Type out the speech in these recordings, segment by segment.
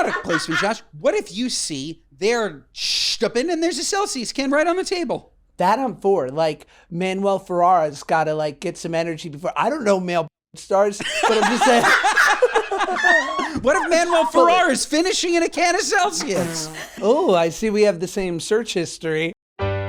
product placement, Josh. What if you see they're stupping and there's a Celsius can right on the table? That I'm for. Like, Manuel Ferrara's got to, like, get some energy before. I don't know male stars, but I'm just saying. What if Manuel Ferrara is finishing in a can of Celsius? Oh, I see we have the same search history.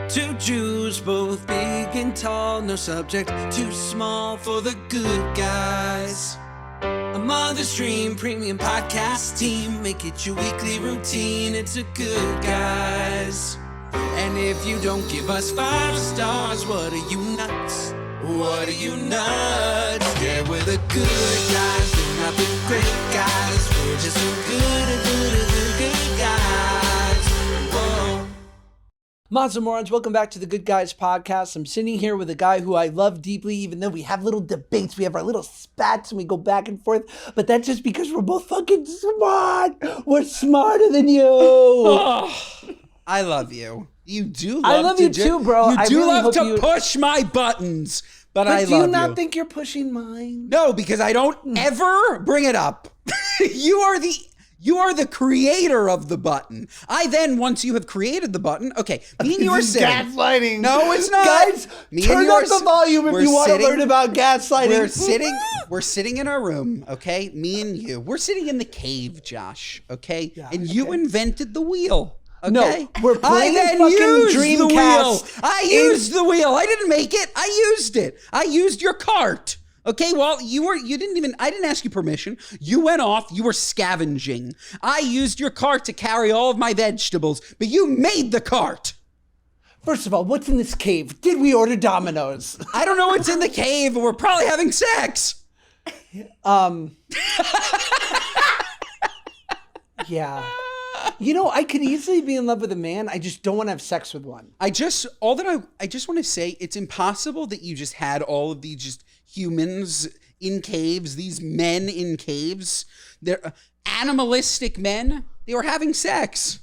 Two Jews, both big and tall, no subject too small for the good guys. A Mother's Dream premium podcast team, make it your weekly routine, it's a Good Guys. And if you don't give us 5 stars, what are you nuts? What are you nuts? Yeah, we're the good guys, we're not the great guys, we're just so good guys. Whoa. Mazel Morons, welcome back to the Good Guys podcast. I'm sitting here with a guy who I love deeply, even though we have little debates, we have our little spats and we go back and forth, but that's just because we're both fucking smart. We're smarter than you. Oh, I love you. You do love I love you too, bro. You I do really love hope to you push my buttons, but I love do you. you not think you're pushing mine? No, because I don't ever bring it up. You are the creator of the button. I then, once you have created the button, okay, me and you are sitting. Gaslighting. No, it's not. Guys, Me turn and up the volume if you want to learn about gaslighting. We're sitting in our room, okay? Me and you. We're sitting in the cave, Josh, okay? Yeah, and you invented the wheel. Okay. No, we're playing I then fucking used the wheel. Dreamcast. I used the wheel. I didn't make it. I used it. I used your cart. Okay, well, I didn't ask you permission. You went off, you were scavenging. I used your cart to carry all of my vegetables, but you made the cart. First of all, what's in this cave? Did we order Domino's? I don't know what's in the cave, but we're probably having sex. Yeah. You know, I could easily be in love with a man. I just don't want to have sex with one. I just want to say it's impossible that you just had all of these just humans in caves, these men in caves. They're animalistic men. They were having sex.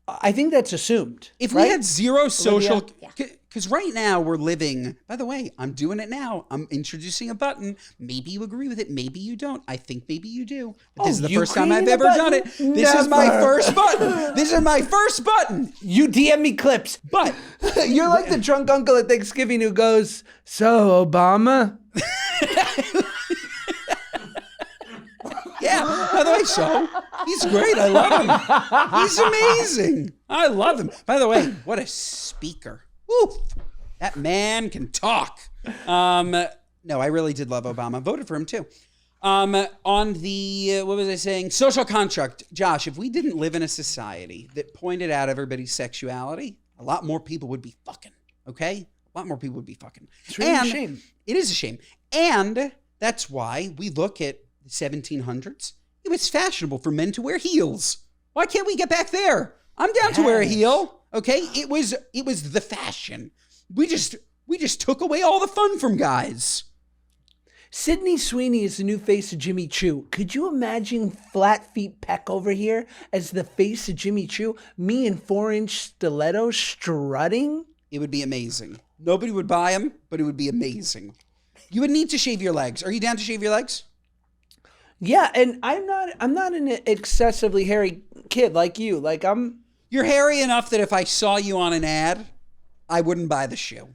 I think that's assumed. If right? we had zero social, Yeah. because right now we're living, by the way, I'm doing it now. I'm introducing a button. Maybe you agree with it. Maybe you don't. I think maybe you do. But this is the you first time I've created a ever done it. button? This is my Never. first button. This is my first button. You DM me clips. But You're like the drunk uncle at Thanksgiving who goes, "So, Obama?" yeah, by the way, so he's great. I love him. He's amazing. I love him. By the way, what a speaker. Woo. That man can talk. No, I really did love Obama. Voted for him too. On the, what was I saying? Social construct. Josh, if we didn't live in a society that pointed out everybody's sexuality, a lot more people would be fucking, okay? A lot more people would be fucking. It's really a shame. It is a shame. And that's why we look at the 1700s. It was fashionable for men to wear heels. Why can't we get back there? I'm down to wear a heel, okay? It was the fashion. We just took away all the fun from guys. Sydney Sweeney is the new face of Jimmy Choo. Could you imagine Flat Feet Peck over here as the face of Jimmy Choo? Me in 4-inch stilettos strutting? It would be amazing. Nobody would buy them, but it would be amazing. You would need to shave your legs. Are you down to shave your legs? Yeah, and I'm not an excessively hairy kid like you. You're hairy enough that if I saw you on an ad, I wouldn't buy the shoe.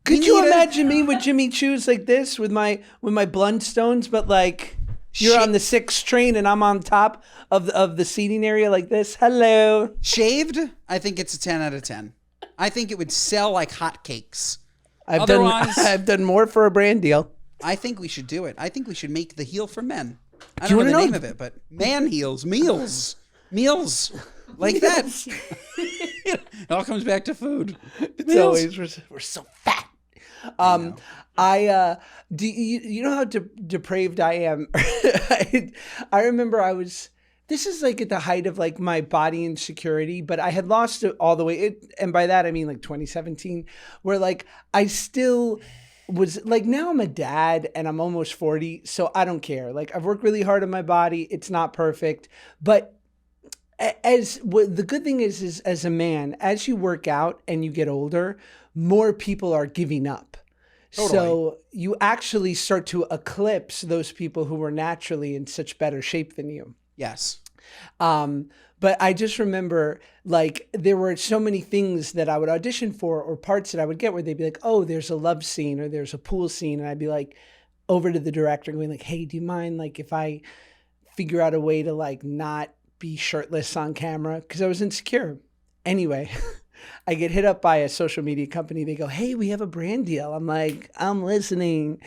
Could you imagine me with Jimmy Choo's like this with my Blundstones, but like you're on the 6th train and I'm on top of the seating area like this? Hello. Shaved? I think it's a 10 out of 10. I think it would sell like hotcakes. I've done more for a brand deal. I think we should do it. I think we should make the heel for men. I Do you don't know the wanna name know- of it, but man heels, meals, like that. It all comes back to food. It's always we're so fat. Do you know how depraved I am? I remember this is like at the height of like my body insecurity, but I had lost it all the way. And by that, I mean like 2017, where like I still was like, now I'm a dad and I'm almost 40. So I don't care. Like I've worked really hard on my body. It's not perfect, but the good thing is as a man, as you work out and you get older, more people are giving up. Totally. So you actually start to eclipse those people who were naturally in such better shape than you. Yes. But I just remember like there were so many things that I would audition for or parts that I would get where they'd be like, oh, there's a love scene or there's a pool scene. And I'd be like over to the director going like, hey, do you mind like if I figure out a way to like not be shirtless on camera? Because I was insecure. Anyway, I get hit up by a social media company. They go, hey, we have a brand deal. I'm like, I'm listening.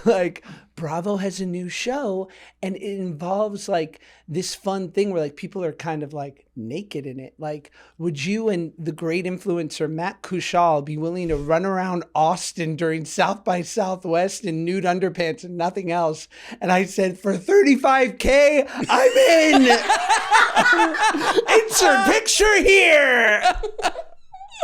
Like, Bravo has a new show and it involves like this fun thing where like people are kind of like naked in it. Like, would you and the great influencer Matt Kushal be willing to run around Austin during South by Southwest in nude underpants and nothing else? And I said, for $35K, I'm in. Insert picture here.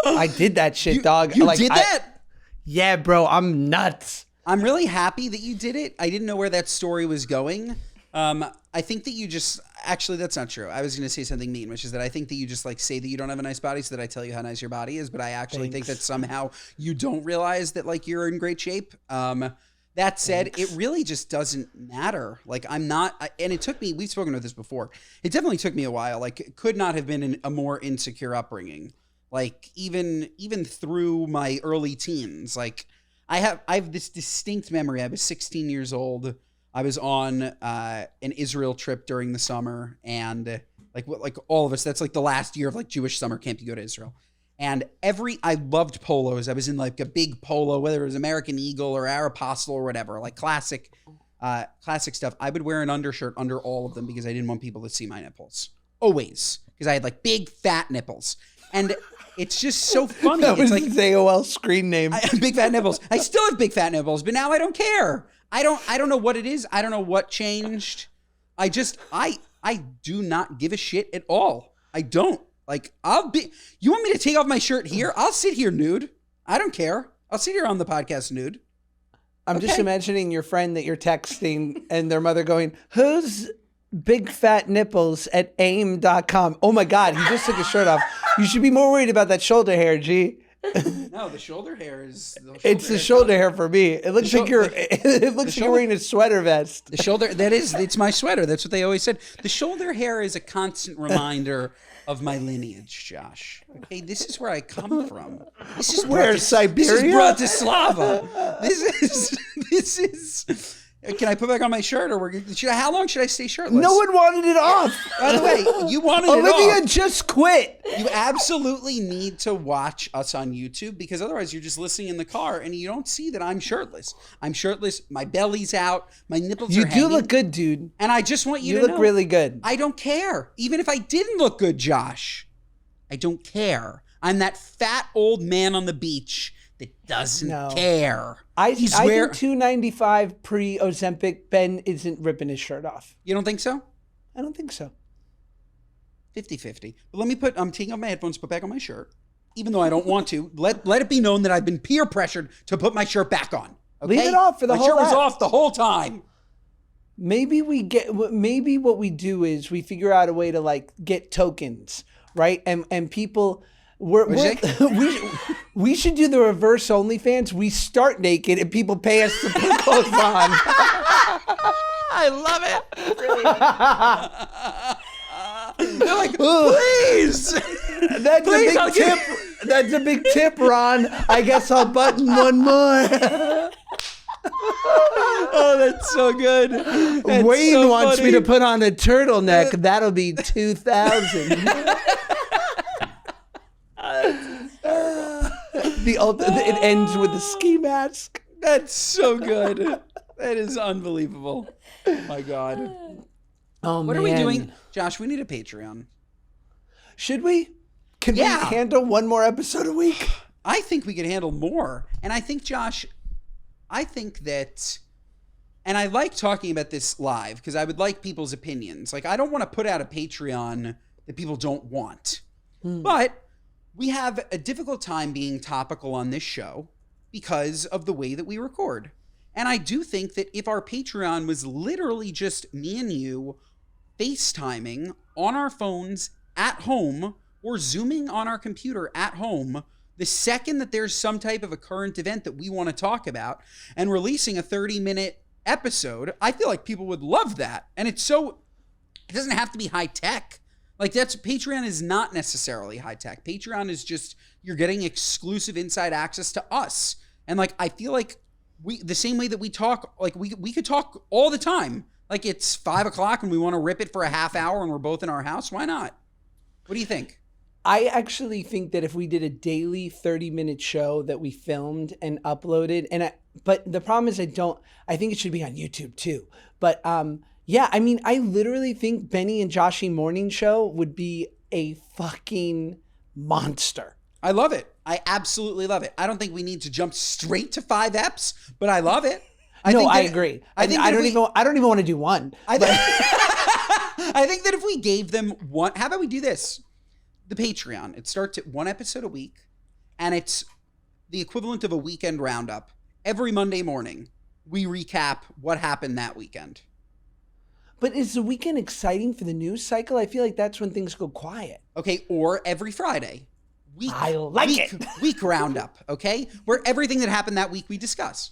I did that shit, dog. You like, did that? Yeah, bro. I'm nuts. I'm really happy that you did it. I didn't know where that story was going. I think that you just actually that's not true. I was going to say something mean, which is that I think that you just like say that you don't have a nice body so that I tell you how nice your body is. But I actually think that somehow you don't realize that like you're in great shape. That said, it really just doesn't matter. Like I'm not, and it took me. We've spoken about this before. It definitely took me a while. Like it could not have been a more insecure upbringing. Like even through my early teens, like I have this distinct memory. I was 16 years old. I was on an Israel trip during the summer, and like all of us, that's like the last year of like Jewish summer camp. You go to Israel, and I loved polos. I was in like a big polo, whether it was American Eagle or Aeropostale or whatever, like classic stuff. I would wear an undershirt under all of them because I didn't want people to see my nipples. Always, because I had like big fat nipples, and it's just so funny. That was like his AOL screen name. Big fat nipples. I still have big fat nipples, but now I don't care. I don't know what it is. I don't know what changed. I do not give a shit at all. I don't. Like you want me to take off my shirt here? I'll sit here nude. I don't care. I'll sit here on the podcast nude. I'm just imagining your friend that you're texting and their mother going, who's big fat nipples at aim.com? Oh my God, he just took his shirt off. You should be more worried about that shoulder hair, G. No, the shoulder hair is. It's the shoulder hair for me. It looks like you're wearing a sweater vest. The shoulder, it's my sweater. That's what they always said. The shoulder hair is a constant reminder of my lineage, Josh. Okay, this is where I come from. This is where Siberia? This is Bratislava. This is. Can I put back on my shirt, or how long should I stay shirtless? No one wanted it off. By the way, you wanted it off. Olivia just quit. You absolutely need to watch us on YouTube because otherwise you're just listening in the car and you don't see that I'm shirtless. I'm shirtless. My belly's out. My nipples are hanging. You do look good, dude. And I just want you to know. You look really good. I don't care. Even if I didn't look good, Josh, I don't care. I'm that fat old man on the beach that doesn't care. I think 295 pre-Ozempic, Ben isn't ripping his shirt off. You don't think so? I don't think so. 50-50. But I'm taking off my headphones, put back on my shirt. Even though I don't want to, let it be known that I've been peer pressured to put my shirt back on. Okay? Leave it off for the whole My shirt was app. off the whole time. Maybe what we do is we figure out a way to like get tokens, right? And people... we should do the reverse OnlyFans. We start naked and people pay us to put clothes on. I love it. They're like, please. That's a big tip, Ron. I guess I'll button one more. Oh, that's so good. That's Wayne so wants funny. me to put on a turtleneck. That'll be 2,000. It ends with a ski mask. That's so good. That is unbelievable. Oh my God. Oh, what man. are we doing? Josh, we need a Patreon. Should we? Can we handle one more episode a week? I think we could handle more. And I think, Josh, that, and I like talking about this live because I would like people's opinions. Like, I don't want to put out a Patreon that people don't want. But we have a difficult time being topical on this show because of the way that we record. And I do think that if our Patreon was literally just me and you FaceTiming on our phones at home or Zooming on our computer at home, the second that there's some type of a current event that we want to talk about and releasing a 30-minute episode, I feel like people would love that. And it's so It doesn't have to be high tech. Like Patreon is not necessarily high tech. Patreon is just, you're getting exclusive inside access to us. And like, I feel like the same way that we talk, like we could talk all the time. Like it's 5 o'clock and we want to rip it for a half hour and we're both in our house. Why not? What do you think? I actually think that if we did a daily 30-minute show that we filmed and uploaded, but the problem is I think it should be on YouTube too. But yeah, I mean, I literally think Benny and Joshy Morning Show would be a fucking monster. I love it. I absolutely love it. I don't think we need to jump straight to 5 eps, but I love it. I agree. I don't even want to do one. I think that if we gave them one, how about we do this? The Patreon, it starts at 1 episode a week, and it's the equivalent of a weekend roundup. Every Monday morning, we recap what happened that weekend. But is the weekend exciting for the news cycle? I feel like that's when things go quiet. Okay, or every Friday. Week roundup, okay? Where everything that happened that week we discuss.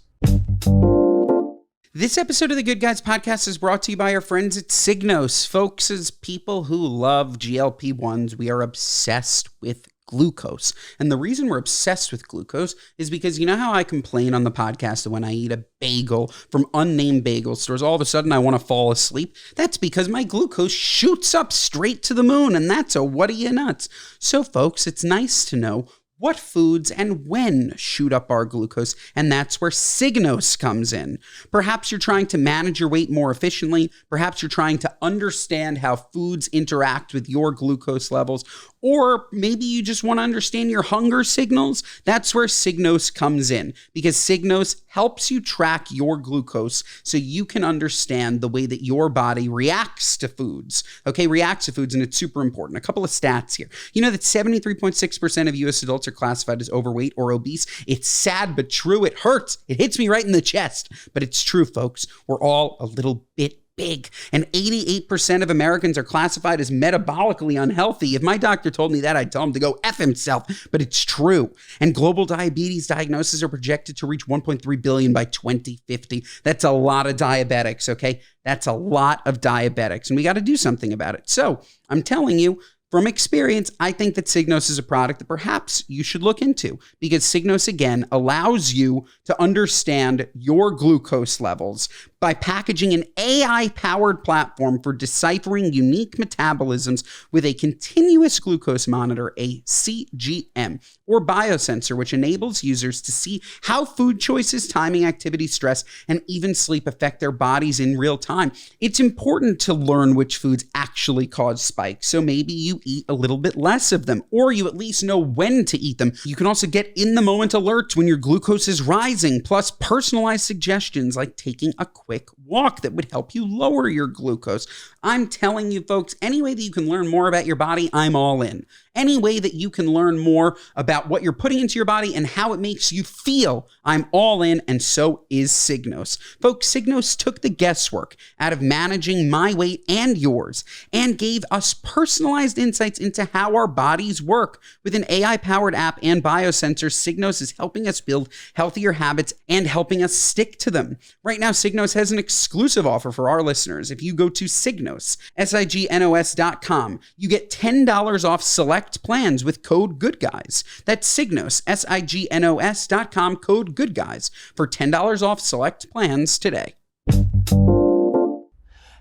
This episode of the Good Guys podcast is brought to you by our friends at Signos. Folks, as people who love GLP-1s, we are obsessed with glucose. And the reason we're obsessed with glucose is because you know how I complain on the podcast that when I eat a bagel from unnamed bagel stores, all of a sudden I want to fall asleep? That's because my glucose shoots up straight to the moon, and that's a what are you nuts? So folks, it's nice to know what foods and when shoot up our glucose, and that's where Signos comes in. Perhaps you're trying to manage your weight more efficiently. Perhaps you're trying to understand how foods interact with your glucose levels, or maybe you just want to understand your hunger signals. That's where Signos comes in, because Signos helps you track your glucose so you can understand the way that your body reacts to foods. Okay, reacts to foods, and it's super important. A couple of stats here. You know that 73.6% of US adults are classified as overweight or obese. It's sad but true. It hurts. It hits me right in the chest, but it's true, folks. We're all a little bit big, and 88% of Americans are classified as metabolically unhealthy. If my doctor told me that, I'd tell him to go F himself, but it's true. And global diabetes diagnoses are projected to reach 1.3 billion by 2050. That's a lot of diabetics, okay? That's a lot of diabetics, and we got to do something about it. So I'm telling you, from experience, I think that Signos is a product that perhaps you should look into, because Signos, again, allows you to understand your glucose levels by packaging an AI-powered platform for deciphering unique metabolisms with a continuous glucose monitor, a CGM, or biosensor, which enables users to see how food choices, timing, activity, stress, and even sleep affect their bodies in real time. It's important to learn which foods actually cause spikes, so maybe you eat a little bit less of them, or you at least know when to eat them. You can also get in-the-moment alerts when your glucose is rising, plus personalized suggestions like taking a quick walk that would help you lower your glucose. I'm telling you, folks, any way that you can learn more about your body, I'm all in. Any way that you can learn more about what you're putting into your body and how it makes you feel, I'm all in, and so is Signos. Folks, Signos took the guesswork out of managing my weight and yours and gave us personalized insights into how our bodies work. With an AI-powered app and biosensor, Signos is helping us build healthier habits and helping us stick to them. Right now, Signos has an exclusive offer for our listeners. If you go to Signos, SIGNOS.com, you get $10 off select plans with code GOODGUYS. That's Signos, SIGNOS.com, code GOODGUYS for $10 off select plans today.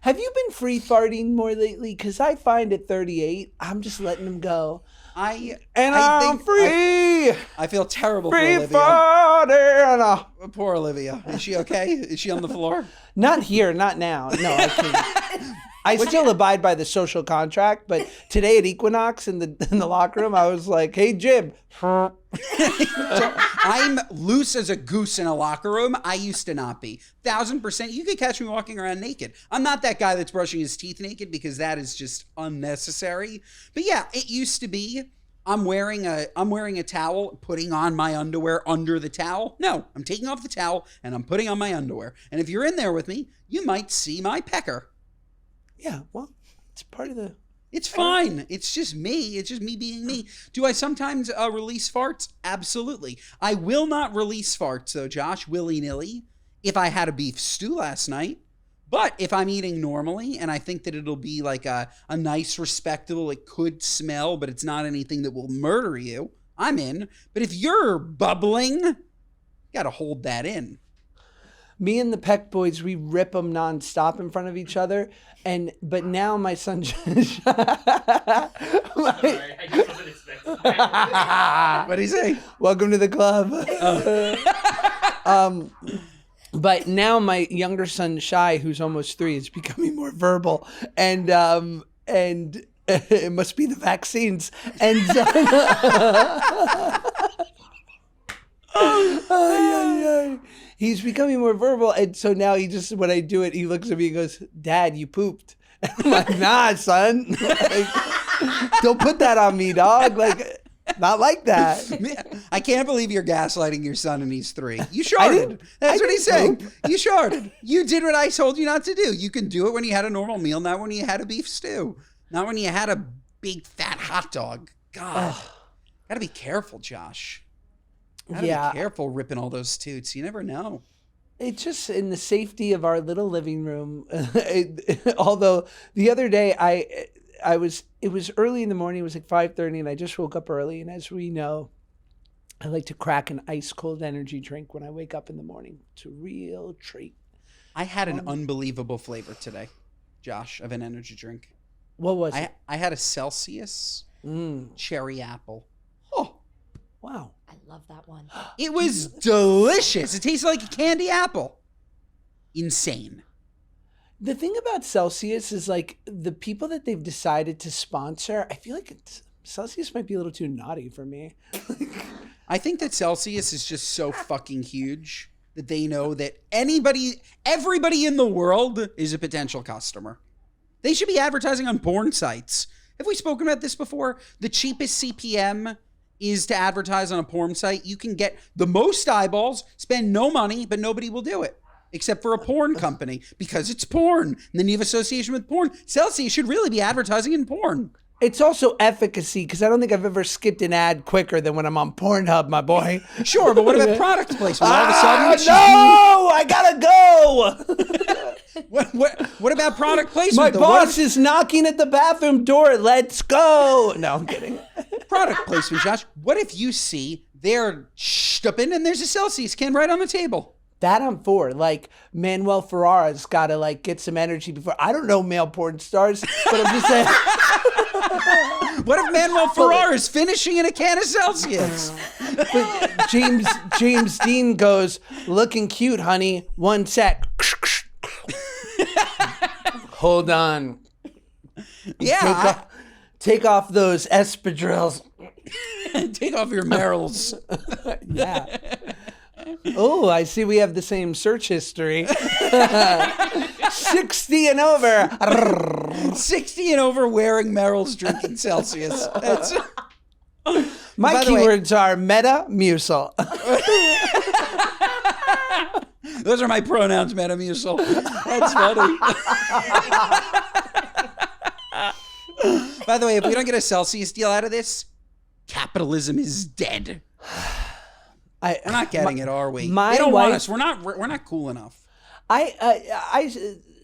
Have you been free farting more lately? Because I find at 38, I'm just letting them go. I'm free. I feel terrible free for Olivia. Farting. Poor Olivia. Is she okay? Is she on the floor? Not here, not now. No, I can't. I still abide by the social contract, but today at Equinox in the locker room, I was like, "Hey, Jib." I'm loose as a goose in a locker room. I used to not be. 1000%. You could catch me walking around naked. I'm not that guy that's brushing his teeth naked because that is just unnecessary. But yeah, it used to be. I'm wearing a towel, putting on my underwear under the towel. No, I'm taking off the towel and I'm putting on my underwear. And if you're in there with me, you might see my pecker. Yeah, well, it's part of the... It's fine. It's just me. It's just me being me. Do I sometimes release farts? Absolutely. I will not release farts, though, Josh, willy-nilly, if I had a beef stew last night. But if I'm eating normally and I think that it'll be like a nice, respectable, it could smell, but it's not anything that will murder you, I'm in. But if you're bubbling, you got to hold that in. Me and the Peck boys, we rip them nonstop in front of each other. But now my son... Sorry, I just wasn't expecting that. What'd he say? Welcome to the club. But now my younger son, Shy, who's almost 3, is becoming more verbal. And it must be the vaccines. And he's becoming more verbal. And so now when I do it, he looks at me and goes, Dad, you pooped. And I'm like, nah, son. Like, don't put that on me, dog. Like, not like that. I can't believe you're gaslighting your son and he's 3. You sharded. That's what he's saying. You sharded. You did what I told you not to do. You can do it when you had a normal meal, not when you had a beef stew. Not when you had a big fat hot dog. God. Gotta be careful, Josh. Gotta be careful ripping all those toots. You never know. It's just in the safety of our little living room. Although the other day it was early in the morning. It was like 5:30 and I just woke up early. And as we know, I like to crack an ice cold energy drink when I wake up in the morning. It's a real treat. I had an unbelievable flavor today, Josh, of an energy drink. What was it? I had a Celsius cherry apple. Oh, wow. I love that one. It was delicious. It tasted like a candy apple. Insane. The thing about Celsius is like the people that they've decided to sponsor, I feel like Celsius might be a little too naughty for me. I think that Celsius is just so fucking huge that they know that everybody in the world is a potential customer. They should be advertising on porn sites. Have we spoken about this before? The cheapest CPM is to advertise on a porn site. You can get the most eyeballs, spend no money, but nobody will do it. Except for a porn company, because it's porn. And then you have association with porn. Celsius should really be advertising in porn. It's also efficacy, because I don't think I've ever skipped an ad quicker than when I'm on Pornhub, my boy. Sure, but what about product placement? All of a sudden, no, I gotta go. What about product placement? My boss is knocking at the bathroom door. Let's go. No, I'm kidding. Product placement, Josh. What if you see they're stupping and there's a Celsius can right on the table? That I'm for. Like, Manuel Ferrara's got to like get some energy before. I don't know male porn stars, but I'm just saying. What if Manuel Ferrara is finishing in a can of Celsius? But James Dean goes, looking cute, honey. 1 sec. Hold on. Yeah. Take off those espadrilles. Take off your Merrills. Yeah. Oh, I see we have the same search history. 60 and over. 60 and over wearing Merrills, drinking Celsius. That's... My keywords are Metamucil. Those are my pronouns, Metamucil. That's funny. By the way, if we don't get a Celsius deal out of this, capitalism is dead. We're not getting it, are we? They don't want us. We're not cool enough.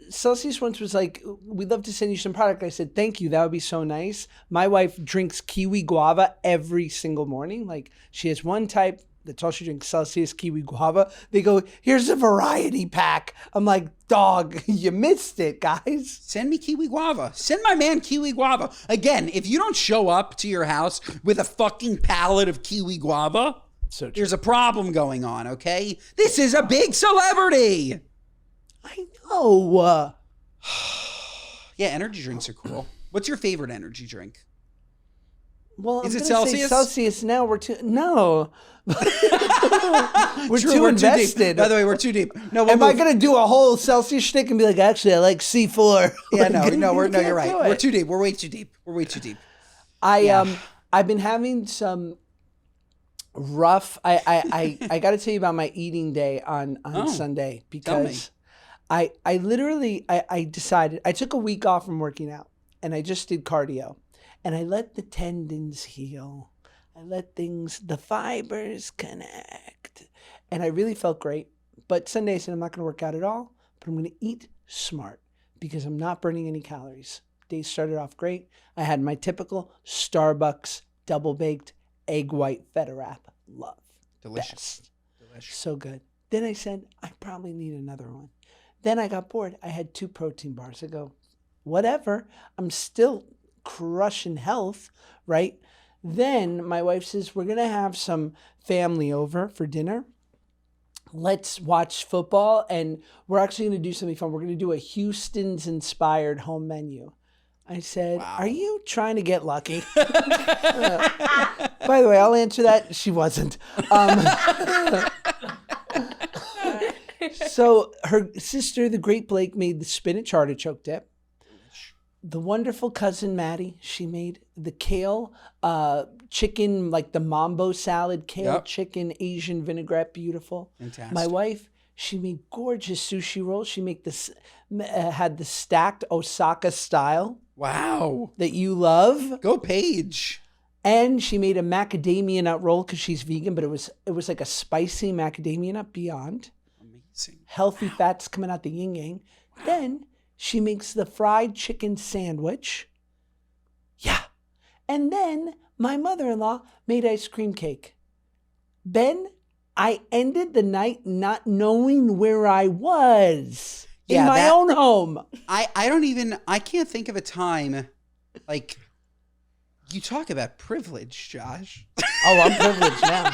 Celsius once was like, we'd love to send you some product. I said, thank you. That would be so nice. My wife drinks kiwi guava every single morning. Like, she has one type. That's all she drinks, Celsius kiwi guava. They go, here's a variety pack. I'm like, dog, you missed it, guys. Send me kiwi guava. Send my man kiwi guava. Again, if you don't show up to your house with a fucking pallet of kiwi guava, there's a problem going on, okay? This is a big celebrity. I know. Yeah, energy drinks are cool. What's your favorite energy drink? Well, is I'm it gonna say Celsius? Celsius now. We're too We're invested. Too deep. By the way, we're too deep. No, am I gonna do a whole Celsius shtick and be like, actually, I like C4? Yeah, no, you're right. We're too deep. We're way too deep. I've been having some rough. I got to tell you about my eating day on Sunday, because I literally decided I took a week off from working out and I just did cardio. And I let the tendons heal. I let the fibers connect. And I really felt great. But Sunday I said, I'm not going to work out at all, but I'm going to eat smart because I'm not burning any calories. Day started off great. I had my typical Starbucks double-baked egg white feta wrap. Love. Delicious. Best. So good. Then I said, I probably need another one. Then I got bored. I had 2 protein bars. I go, whatever. I'm still crushing health, right? Then my wife says, we're going to have some family over for dinner. Let's watch football. And we're actually going to do something fun. We're going to do a Houston's inspired home menu. I said, Are you trying to get lucky? By the way, I'll answer that. She wasn't. So her sister, the great Blake, made the spinach artichoke dip. The wonderful cousin Maddie, she made the kale chicken, like the mambo salad, kale chicken, Asian vinaigrette, beautiful. Fantastic. My wife, she made gorgeous sushi rolls. She had the stacked Osaka style. Wow. That you love. Go Paige. And she made a macadamia nut roll because she's vegan, but it was like a spicy macadamia nut beyond. Amazing. Healthy fats coming out the yin yang. Then she makes the fried chicken sandwich. Yeah. And then my mother-in-law made ice cream cake. Ben, I ended the night not knowing where I was in my own home. I can't think of a time, like, you talk about privilege, Josh. Oh, I'm privileged now.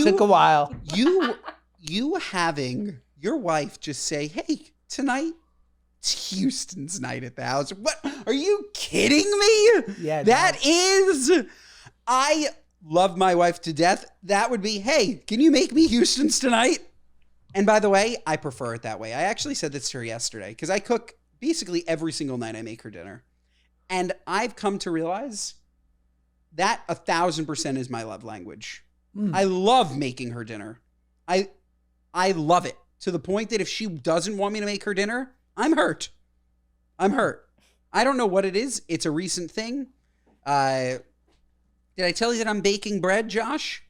Took a while. You having your wife just say, hey, tonight, it's Houston's night at the house. What? Are you kidding me? Yeah. That is, I love my wife to death. That would be, hey, can you make me Houston's tonight? And by the way, I prefer it that way. I actually said this to her yesterday because I cook basically every single night I make her dinner. And I've come to realize that 1,000% is my love language. I love making her dinner. I love it to the point that if she doesn't want me to make her dinner, I'm hurt. I don't know what it is. It's a recent thing. Did I tell you that I'm baking bread, Josh?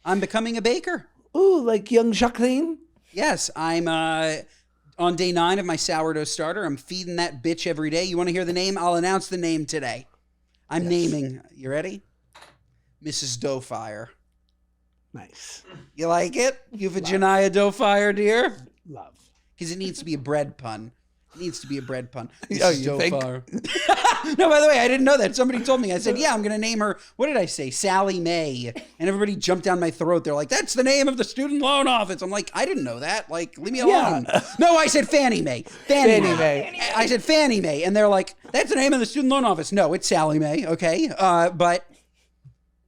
I'm becoming a baker. Ooh, like young Jacqueline? Yes, I'm on day 9 of my sourdough starter. I'm feeding that bitch every day. You want to hear the name? I'll announce the name today. I'm naming, you ready? Mrs. Doughfire. Nice. You like it? Euphigenia Doughfire, dear? Love. Because it needs to be a bread pun. It needs to be a bread pun. Oh, you think? No, by the way, I didn't know that. Somebody told me. I said, yeah, I'm going to name her, what did I say? Sally Mae. And everybody jumped down my throat. They're like, that's the name of the student loan office. I'm like, I didn't know that. Like, leave me alone. Yeah. No, I said Fannie Mae. Fannie Mae. I said Fannie Mae. And they're like, that's the name of the student loan office. No, it's Sally Mae. Okay. But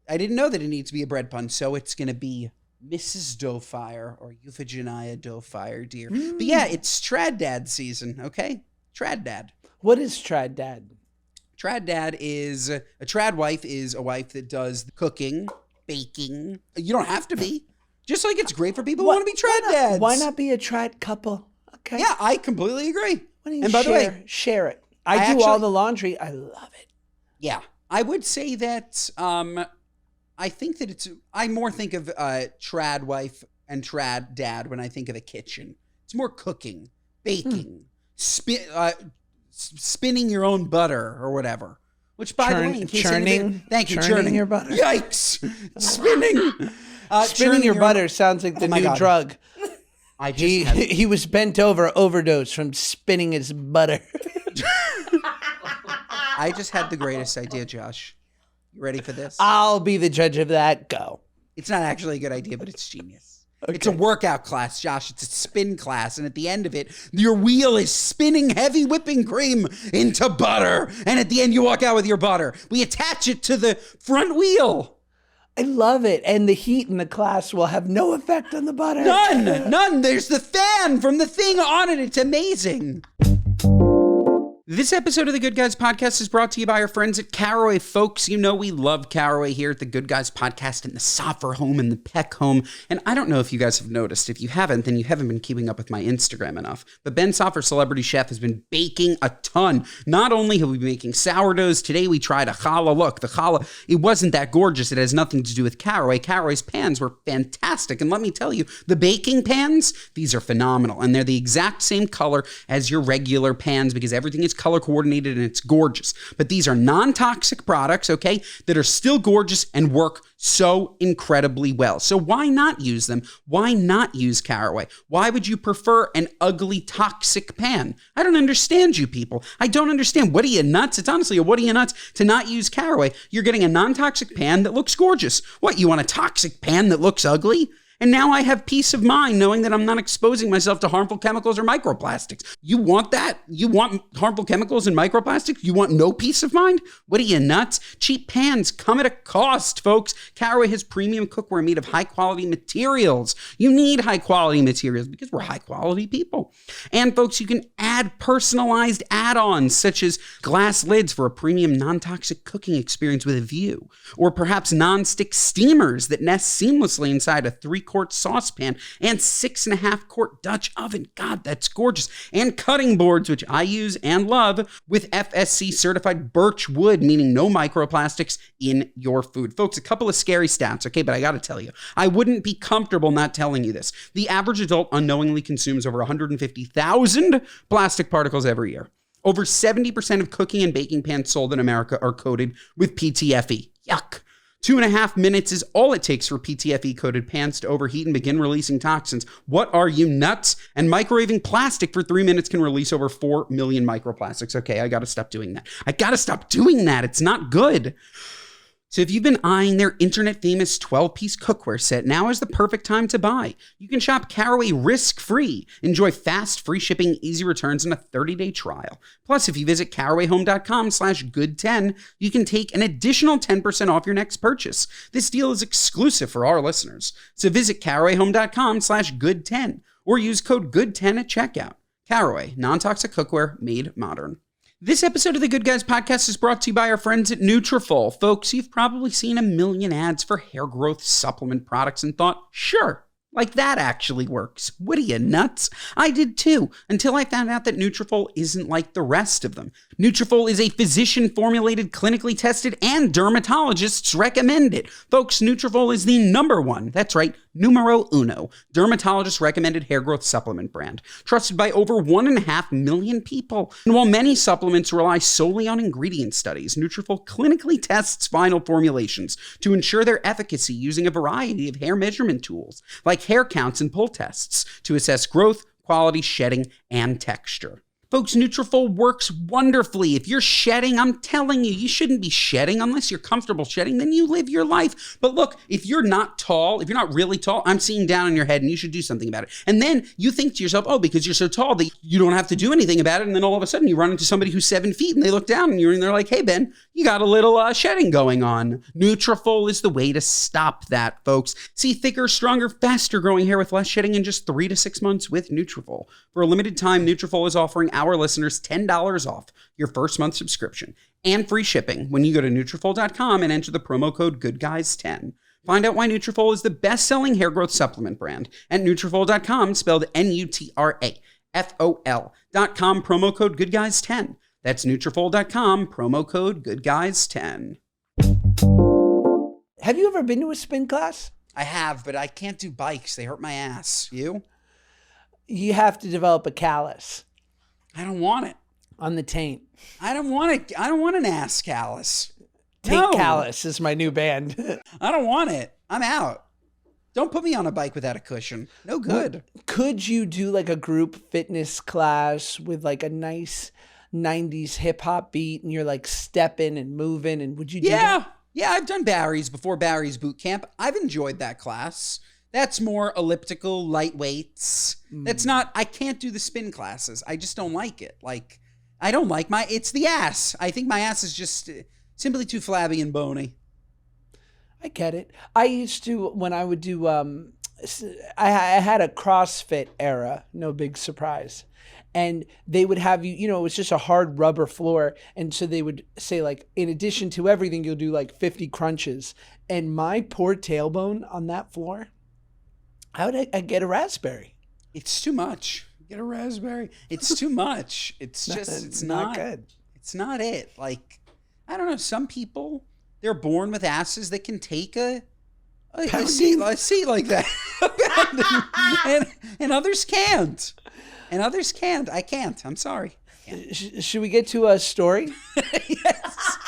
I didn't know that it needs to be a bread pun. So it's going to be Mrs. Doughfire or Euphigenia Doughfire, dear. But yeah, it's Trad Dad season, okay? Trad Dad. What is Trad Dad? Trad Dad is, a trad wife is a wife that does the cooking, baking. You don't have to be. Just like it's great for people who want to be trad dads. Why not be a trad couple? Okay. Yeah, I completely agree. Why don't you and by the way, share it. I do all the laundry. I love it. Yeah. I would say that I think that I more think of trad wife and trad dad when I think of a kitchen. It's more cooking, baking, spinning your own butter or whatever. Which, by the way, in case churning. Thank you, churning your butter. Yikes! Spinning. Spinning your butter sounds like the new drug. He was bent over, overdose from spinning his butter. I just had the greatest idea, Josh. You ready for this? I'll be the judge of that. Go. It's not actually a good idea, but it's genius. Okay. It's a workout class, Josh. It's a spin class. And at the end of it, your wheel is spinning heavy whipping cream into butter. And at the end, you walk out with your butter. We attach it to the front wheel. I love it. And the heat in the class will have no effect on the butter. None. There's the fan from the thing on it. It's amazing. This episode of the Good Guys Podcast is brought to you by our friends at Caraway. Folks, you know we love Caraway here at the Good Guys Podcast in the Soffer home and the Peck home. And I don't know if you guys have noticed. If you haven't, then you haven't been keeping up with my Instagram enough. But Ben Soffer, Celebrity Chef, has been baking a ton. Not only have we been making sourdoughs, today we tried a challah. Look, the challah, it wasn't that gorgeous. It has nothing to do with Caraway. Caraway's pans were fantastic. And let me tell you, the baking pans, these are phenomenal. And they're the exact same color as your regular pans because everything is color coordinated and it's gorgeous. But these are non-toxic products, okay, that are still gorgeous and work so incredibly well. So why not use them? Why not use Caraway? Why would you prefer an ugly, toxic pan? I don't understand you people. I don't understand. What are you, nuts? It's honestly a what are you, nuts to not use Caraway. You're getting a non-toxic pan that looks gorgeous. What, you want a toxic pan that looks ugly? And now I have peace of mind knowing that I'm not exposing myself to harmful chemicals or microplastics. You want that? You want harmful chemicals and microplastics? You want no peace of mind? What are you, nuts? Cheap pans come at a cost, folks. Caraway has premium cookware made of high-quality materials. You need high-quality materials because we're high-quality people. And, folks, you can add personalized add-ons such as glass lids for a premium non-toxic cooking experience with a view, or perhaps non-stick steamers that nest seamlessly inside a 3-quart saucepan and 6.5-quart Dutch oven. God, that's gorgeous. And cutting boards, which I use and love, with FSC certified birch wood, meaning no microplastics in your food. Folks, a couple of scary stats, okay, but I gotta tell you, I wouldn't be comfortable not telling you this. The average adult unknowingly consumes over 150,000 plastic particles every year. Over 70% of cooking and baking pans sold in America are coated with PTFE. Yuck. 2.5 minutes is all it takes for PTFE-coated pans to overheat and begin releasing toxins. What are you, nuts? And microwaving plastic for 3 minutes can release over 4 million microplastics. Okay, I gotta stop doing that. It's not good. So if you've been eyeing their internet-famous 12-piece cookware set, now is the perfect time to buy. You can shop Caraway risk-free, enjoy fast, free shipping, easy returns, and a 30-day trial. Plus, if you visit carawayhome.com/good10, you can take an additional 10% off your next purchase. This deal is exclusive for our listeners. So visit carawayhome.com/good10 or use code GOOD10 at checkout. Caraway, non-toxic cookware made modern. This episode of the Good Guys Podcast is brought to you by our friends at Nutrafol. Folks, you've probably seen a million ads for hair growth supplement products and thought, sure, like that actually works. What are you, nuts? I did too, until I found out that Nutrafol isn't like the rest of them. Nutrafol is a physician-formulated, clinically tested, and dermatologists recommend it. Folks, Nutrafol is the #1, that's right, numero uno, dermatologist-recommended hair growth supplement brand, trusted by over 1.5 million people. And while many supplements rely solely on ingredient studies, Nutrafol clinically tests final formulations to ensure their efficacy using a variety of hair measurement tools, like hair counts and pull tests, to assess growth, quality, shedding, and texture. Folks, Nutrafol works wonderfully. If you're shedding, I'm telling you, you shouldn't be shedding unless you're comfortable shedding, then you live your life. But look, if you're not tall, if you're not really tall, I'm seeing down on your head and you should do something about it. And then you think to yourself, oh, because you're so tall that you don't have to do anything about it. And then all of a sudden you run into somebody who's 7 feet and they look down and they're like, hey, Ben, you got a little shedding going on. Nutrafol is the way to stop that, folks. See thicker, stronger, faster growing hair with less shedding in just 3 to 6 months with Nutrafol. For a limited time, Nutrafol is offering our listeners $10 off your first month subscription and free shipping when you go to Nutrafol.com and enter the promo code GOODGUYS10. Find out why Nutrafol is the best-selling hair growth supplement brand at Nutrafol.com, spelled Nutrafol.com, promo code GOODGUYS10. That's Nutrafol.com, promo code GOODGUYS10. Have you ever been to a spin class? I have, but I can't do bikes. They hurt my ass. You? You have to develop a callus I don't want it. on the taint. I don't want it. I don't want an ass callus. Taint No. Callus is my new band. I don't want it. I'm out. Don't put me on a bike without a cushion. No good. Could you do like a group fitness class with like a nice 90s hip hop beat and you're like stepping and moving, and would you do that? Yeah, I've done Barry's before Barry's boot camp. I've enjoyed that class. That's more elliptical, light weights. That's not, I can't do the spin classes. I just don't like it. Like, I don't like it's the ass. I think my ass is just simply too flabby and bony. I get it. I used to, when I would do, I had a CrossFit era, no big surprise. And they would have you, it was just a hard rubber floor. And so they would say, like, in addition to everything, you'll do like 50 crunches. And my poor tailbone on that floor, I'd get a raspberry. It's too much. Get a raspberry. It's too much. It's just, it's not good. It's not it. Like, I don't know. Some people, they're born with asses that can take a seat like that. and others can't. I can't. I'm sorry. Should we get to a story? Yes.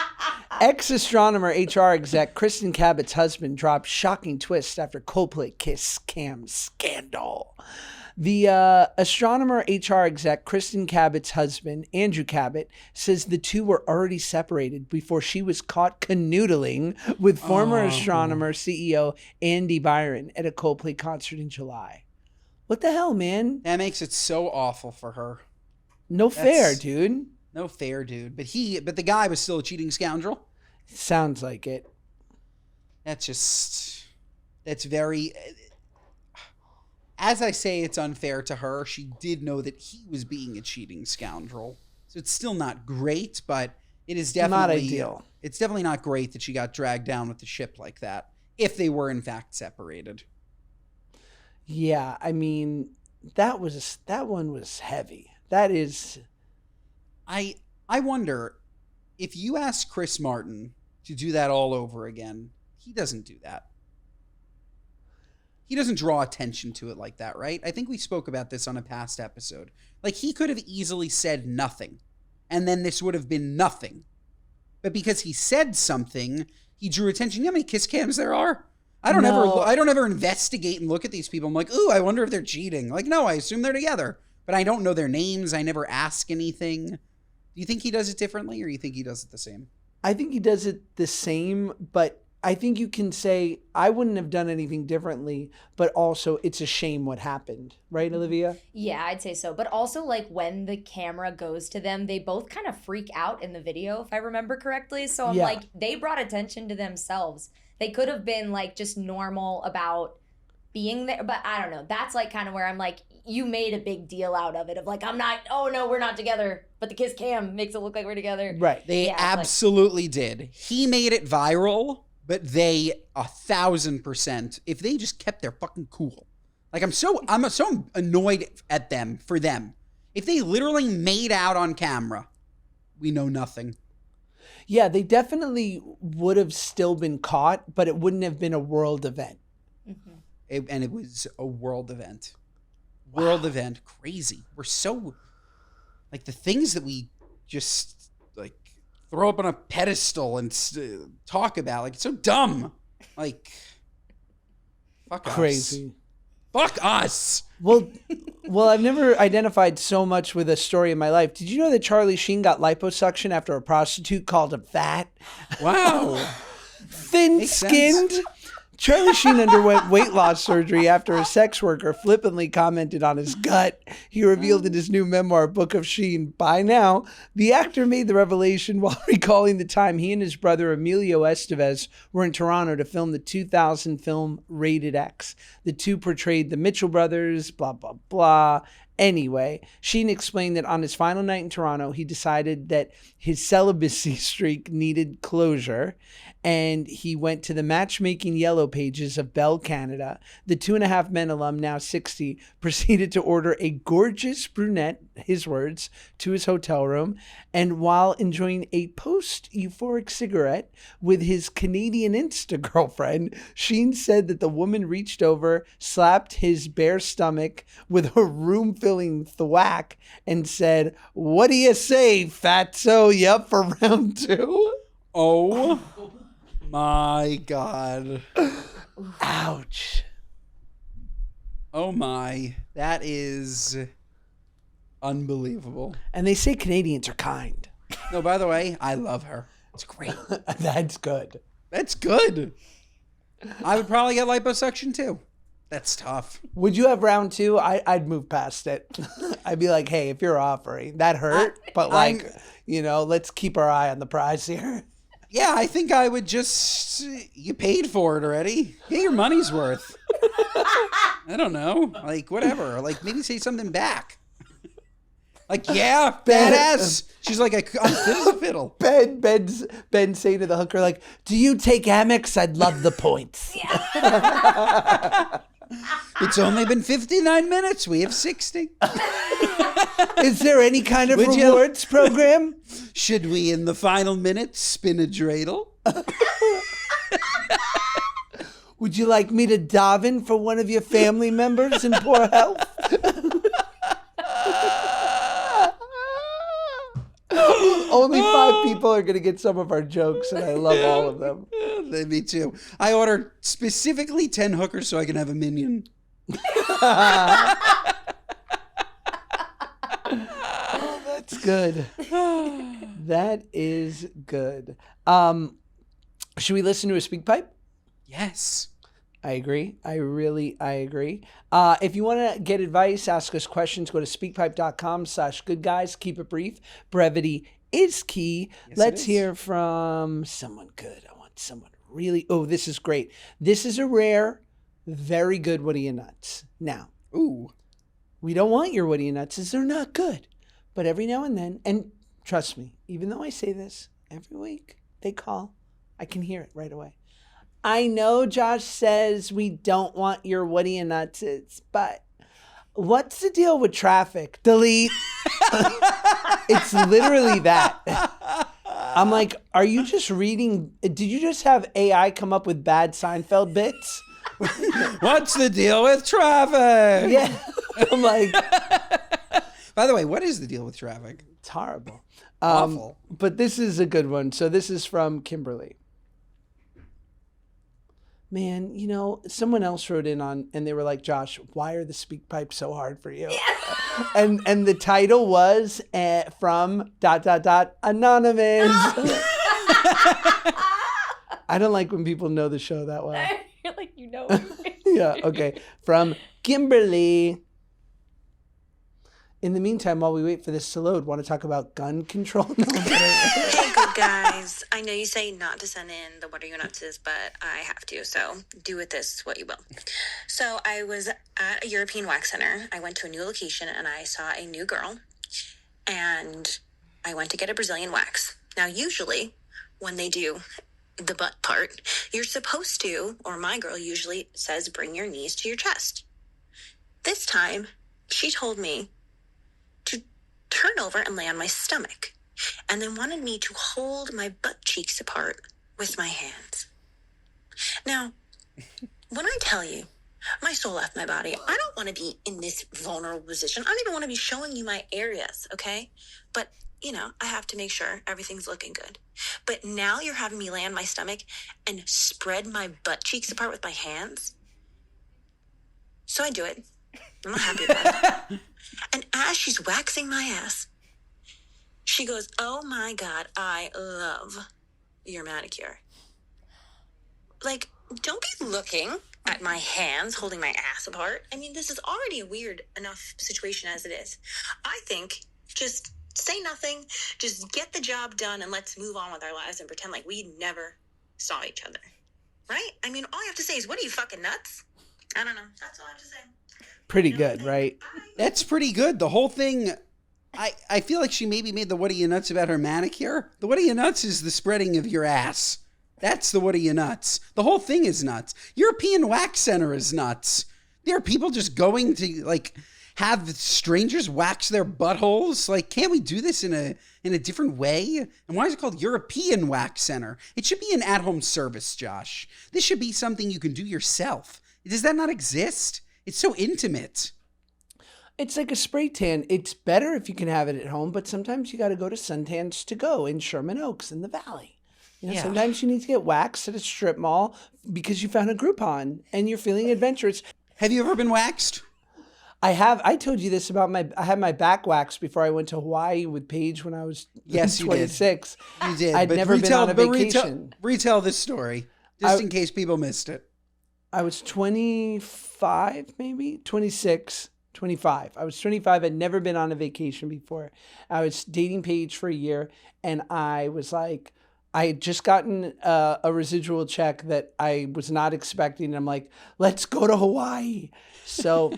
Ex-Astronomer HR exec Kristen Cabot's husband dropped shocking twist after Coldplay kiss scam scandal. The Astronomer HR exec Kristen Cabot's husband, Andrew Cabot, says the two were already separated before she was caught canoodling with former Astronomer CEO Andy Byron at a Coldplay concert in July. What the hell, man? That makes it so awful for her. No fair, dude. No fair, dude. But the guy was still a cheating scoundrel. Sounds like it. That's very... As I say, it's unfair to her. She did know that he was being a cheating scoundrel. So it's still not great, but it is definitely... Not ideal. It's definitely not great that she got dragged down with the ship like that, if they were in fact separated. Yeah, I mean, that one was heavy. That is... I wonder, if you ask Chris Martin to do that all over again, he doesn't do that. He doesn't draw attention to it like that, right? I think we spoke about this on a past episode. Like, he could have easily said nothing, and then this would have been nothing. But because he said something, he drew attention. You know how many kiss cams there are? I don't ever investigate and look at these people. I'm like, ooh, I wonder if they're cheating. Like, no, I assume they're together. But I don't know their names. I never ask anything. Do you think he does it differently, or you think he does it the same? I think he does it the same, but I think you can say, I wouldn't have done anything differently, but also it's a shame what happened. Right, Olivia? Yeah, I'd say so. But also, like, when the camera goes to them, they both kind of freak out in the video, if I remember correctly. So I'm like, they brought attention to themselves. They could have been, like, just normal about being there. But I don't know. That's, like, kind of where I'm like, you made a big deal out of it. Of, like, oh, no, we're not together. But the kiss cam makes it look like we're together. Right. They absolutely did. He made it viral. But they 1,000%, if they just kept their fucking cool. Like, I'm so annoyed at them for them. If they literally made out on camera, we know nothing. Yeah, they definitely would have still been caught, but it wouldn't have been a world event. Mm-hmm. And it was a world event. World event. Crazy. We're so, like, the things that we just, like, throw up on a pedestal and talk about. Like, it's so dumb. Like, fuck us. Crazy. Fuck us. Well, I've never identified so much with a story in my life. Did you know that Charlie Sheen got liposuction after a prostitute called him fat? Wow. Thin-skinned. Charlie Sheen underwent weight loss surgery after a sex worker flippantly commented on his gut. He revealed in his new memoir, Book of Sheen. By now, the actor made the revelation while recalling the time he and his brother Emilio Estevez were in Toronto to film the 2000 film Rated X. The two portrayed the Mitchell brothers, blah, blah, blah. Anyway, Sheen explained that on his final night in Toronto, he decided that his celibacy streak needed closure, and he went to the matchmaking yellow pages of Bell Canada. The 2.5 Men alum, now 60, proceeded to order a gorgeous brunette, his words, to his hotel room, and while enjoying a post-euphoric cigarette with his Canadian Insta-girlfriend, Sheen said that the woman reached over, slapped his bare stomach with a room-filling thwack, and said, "What do you say, fatso? You up for round two?" Oh my God. Ouch. Oh my. That is unbelievable. And they say Canadians are kind. No, by the way, I love her. It's great. That's good. That's good. I would probably get liposuction too. That's tough. Would you have round two? I'd move past it. I'd be like, hey, if you're offering, that hurt, but like, let's keep our eye on the prize here. Yeah, I think I would just, you paid for it already. Get your money's worth. I don't know. Like, whatever. Like, maybe say something back. Like, yeah, badass. She's like, I'm fit as a fiddle. Ben saying to the hooker, like, do you take Amex? I'd love the points. It's only been 59 minutes. We have 60. Is there any kind of Would you- rewards program? Should we, in the final minutes, spin a dreidel? Would you like me to daven for one of your family members in poor health? Only 5 people are going to get some of our jokes, and I love all of them. Me too. I ordered specifically 10 hookers so I can have a minion. That's good. That is good. Should we listen to a SpeakPipe? Yes. I agree. I agree. If you want to get advice, ask us questions, go to speakpipe.com/goodguys. Keep it brief. Brevity is key. Yes, Let's it is. hear from someone good. I want someone really. Oh, this is great. This is a rare, very good What Are You Nuts. Now, Ooh. we don't want your What Are You Nuts, as they're not good. But every now and then, and trust me, even though I say this every week, they call. I can hear it right away. I know Josh says we don't want your What Are You Nuts, but what's the deal with traffic? Delete. It's literally that. I'm like, are you just reading? Did you just have AI come up with bad Seinfeld bits? What's the deal with traffic? Yeah. I'm like, By the way, what is the deal with traffic? it's horrible. Awful. But this is a good one. So this is from Kimberly. Man, you know, someone else wrote in on, and they were like, Josh, why are the SpeakPipes so hard for you? And the title was from ... anonymous. I don't like when people know the show that well. You're like, you know. Yeah, okay. From Kimberly. In the meantime, while we wait for this to load, want to talk about gun control? No, I'm kidding. Hey, good guys. I know you say not to send in the What Are You Nuts, but I have to, so do with this what you will. So I was at a European wax center. I went to a new location and I saw a new girl, and I went to get a Brazilian wax. Now, usually when they do the butt part, you're supposed to, or my girl usually says, bring your knees to your chest. This time, she told me to turn over and lay on my stomach, and then wanted me to hold my butt cheeks apart with my hands. Now, when I tell you, my soul left my body, I don't want to be in this vulnerable position. I don't even want to be showing you my areas, okay? But, you know, I have to make sure everything's looking good. But now you're having me lay on my stomach and spread my butt cheeks apart with my hands? So I do it. I'm not happy about it. And as she's waxing my ass, she goes, oh my God, I love your manicure. Like, don't be looking at my hands holding my ass apart. I mean, this is already a weird enough situation as it is. I think just say nothing, just get the job done, and let's move on with our lives and pretend like we never saw each other. Right? I mean, all I have to say is, what are you, fucking nuts? I don't know. That's all I have to say. Pretty good, right? That's pretty good. The whole thing, I feel like she maybe made the What Are You Nuts about her manicure. The What Are You Nuts is the spreading of your ass. That's the What Are You Nuts. The whole thing is nuts. European Wax Center is nuts. There are people just going to, like, have strangers wax their buttholes. Like, can't we do this in a different way? And why is it called European Wax Center? It should be an at-home service, Josh. This should be something you can do yourself. Does that not exist? It's so intimate. It's like a spray tan. It's better if you can have it at home, but sometimes you got to go to Suntans to go in Sherman Oaks in the Valley. You know, Yeah. Sometimes you need to get waxed at a strip mall because you found a Groupon and you're feeling adventurous. Have you ever been waxed? I have. I told you this about I had my back waxed before I went to Hawaii with Paige when I was Yes, you did. 26. You did. I'd but never been on a vacation. Retell this story, just in case people missed it. I was 25, maybe 26, 25. I was 25. I'd never been on a vacation before. I was dating Paige for a year, and I was like, I had just gotten a residual check that I was not expecting. And I'm like, let's go to Hawaii. So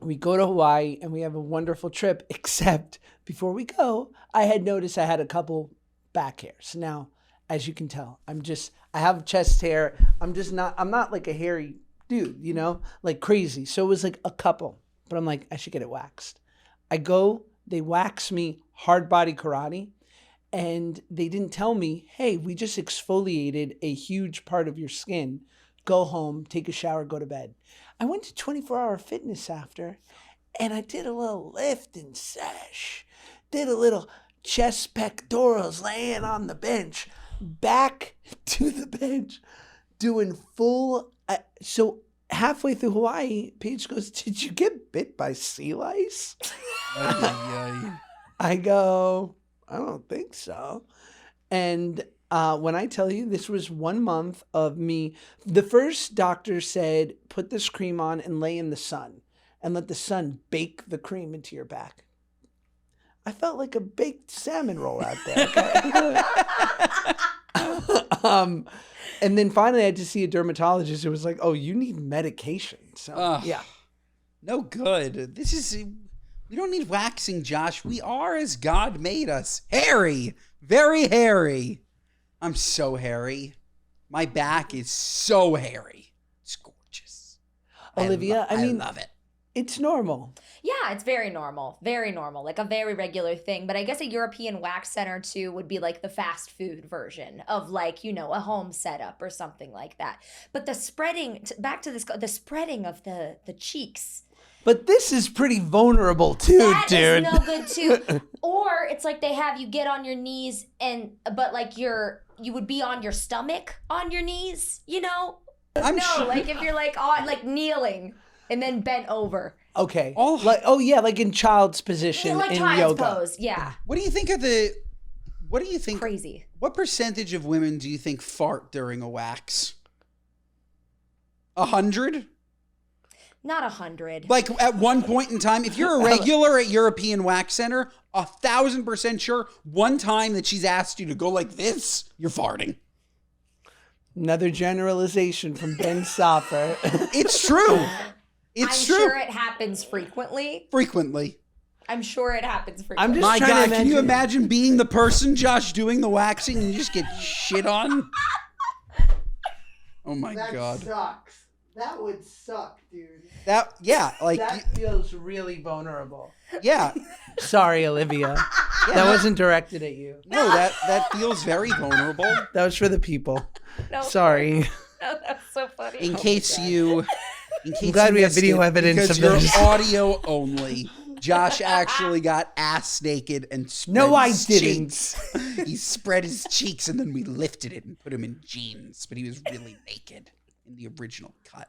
We go to Hawaii and we have a wonderful trip, except before we go, I had noticed I had a couple back hairs. Now, as you can tell, I have chest hair. I'm not like a hairy dude, you know, like crazy. So it was like a couple, but I'm like, I should get it waxed. I go, they wax me hard body karate, and they didn't tell me, hey, we just exfoliated a huge part of your skin. Go home, take a shower, go to bed. I went to 24-hour fitness after, and I did a little lift and sesh. Did a little chest pectorals laying on the bench. Back to the bench, doing full. So halfway through Hawaii, Paige goes, did you get bit by sea lice? I go, I don't think so. And when I tell you, this was 1 month of me. The first doctor said, put this cream on and lay in the sun and let the sun bake the cream into your back. I felt like a baked salmon roll out there. Okay? And then finally I had to see a dermatologist. It was like, oh, you need medication. So, yeah. No good. We don't need waxing, Josh. We are as God made us. Hairy. Very hairy. I'm so hairy. My back is so hairy. It's gorgeous. Olivia, I mean, love it. It's normal. Yeah, it's very normal. Very normal. Like a very regular thing. But I guess a European wax center too would be like the fast food version of like, you know, a home setup or something like that. But the spreading, back to this, the spreading of the cheeks. But this is pretty vulnerable too, that dude. That is no good too. Or it's like they have you get on your knees but like you would be on your stomach on your knees, you know? Like if you're like on like kneeling and then bent over. Okay. Like in child's position like in child's yoga. pose, yeah. What do you think Crazy. What percentage of women do you think fart during a wax? 100? Not 100. Like at one point in time, if you're a regular at European Wax Center, 1,000% sure one time that she's asked you to go like this, you're farting. Another generalization from Ben Soffer. It's true. I'm sure it happens frequently. I'm sure it happens frequently. I'm just My trying to God, imagine. can you imagine being the person, Josh, doing the waxing and you just get shit on? Oh my God. Sucks. That would suck, dude. That feels really vulnerable. Yeah. Sorry, Olivia. That wasn't directed at you. No, that feels very vulnerable. That was for the people. No, Sorry. No, that's so funny. In case I'm glad we have video evidence of because this. you're audio only. Josh actually got ass naked and spread No, I his didn't. cheeks. He spread his cheeks and then we lifted it and put him in jeans, but he was really naked in the original cut.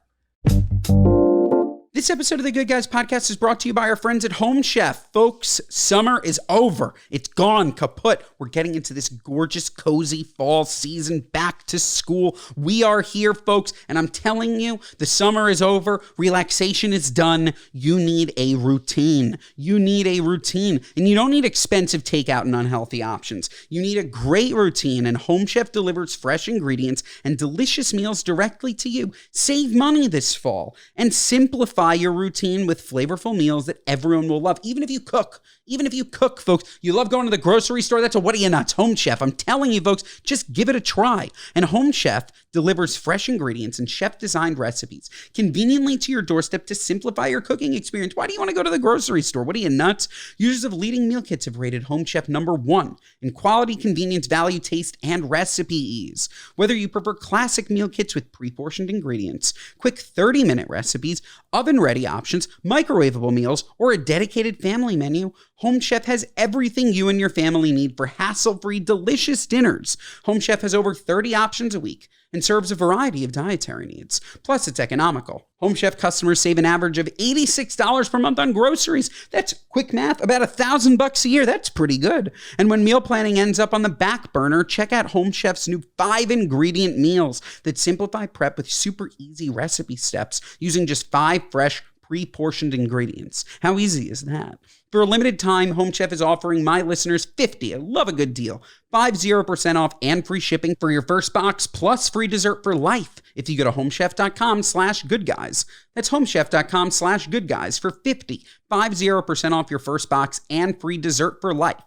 This episode of the Good Guys podcast is brought to you by our friends at Home Chef. Folks, summer is over. It's gone, kaput. We're getting into this gorgeous, cozy fall season, back to school. We are here, folks, and I'm telling you, the summer is over. Relaxation is done. You need a routine. And you don't need expensive takeout and unhealthy options. You need a great routine, and Home Chef delivers fresh ingredients and delicious meals directly to you. Save money this fall and simplify your routine with flavorful meals that everyone will love. Even if you cook, folks, you love going to the grocery store. That's a what are you nuts? Home Chef. I'm telling you, folks, just give it a try. And Home Chef delivers fresh ingredients and chef-designed recipes conveniently to your doorstep to simplify your cooking experience. Why do you want to go to the grocery store? What are you nuts? Users of leading meal kits have rated Home Chef #1 in quality, convenience, value, taste, and recipe ease. Whether you prefer classic meal kits with pre-portioned ingredients, quick 30-minute recipes, oven-ready options, microwavable meals, or a dedicated family menu, Home Chef has everything you and your family need for hassle-free, delicious dinners. Home Chef has over 30 options a week and serves a variety of dietary needs. Plus, it's economical. Home Chef customers save an average of $86 per month on groceries. That's quick math, about $1,000 a year. That's pretty good. And when meal planning ends up on the back burner, check out Home Chef's new 5-ingredient meals that simplify prep with super easy recipe steps using just 5 fresh, pre-portioned ingredients. How easy is that? For a limited time, Home Chef is offering my listeners 50, I love a good deal, 50% off and free shipping for your first box plus free dessert for life if you go to homechef.com/goodguys. That's homechef.com/goodguys for 50% off your first box and free dessert for life.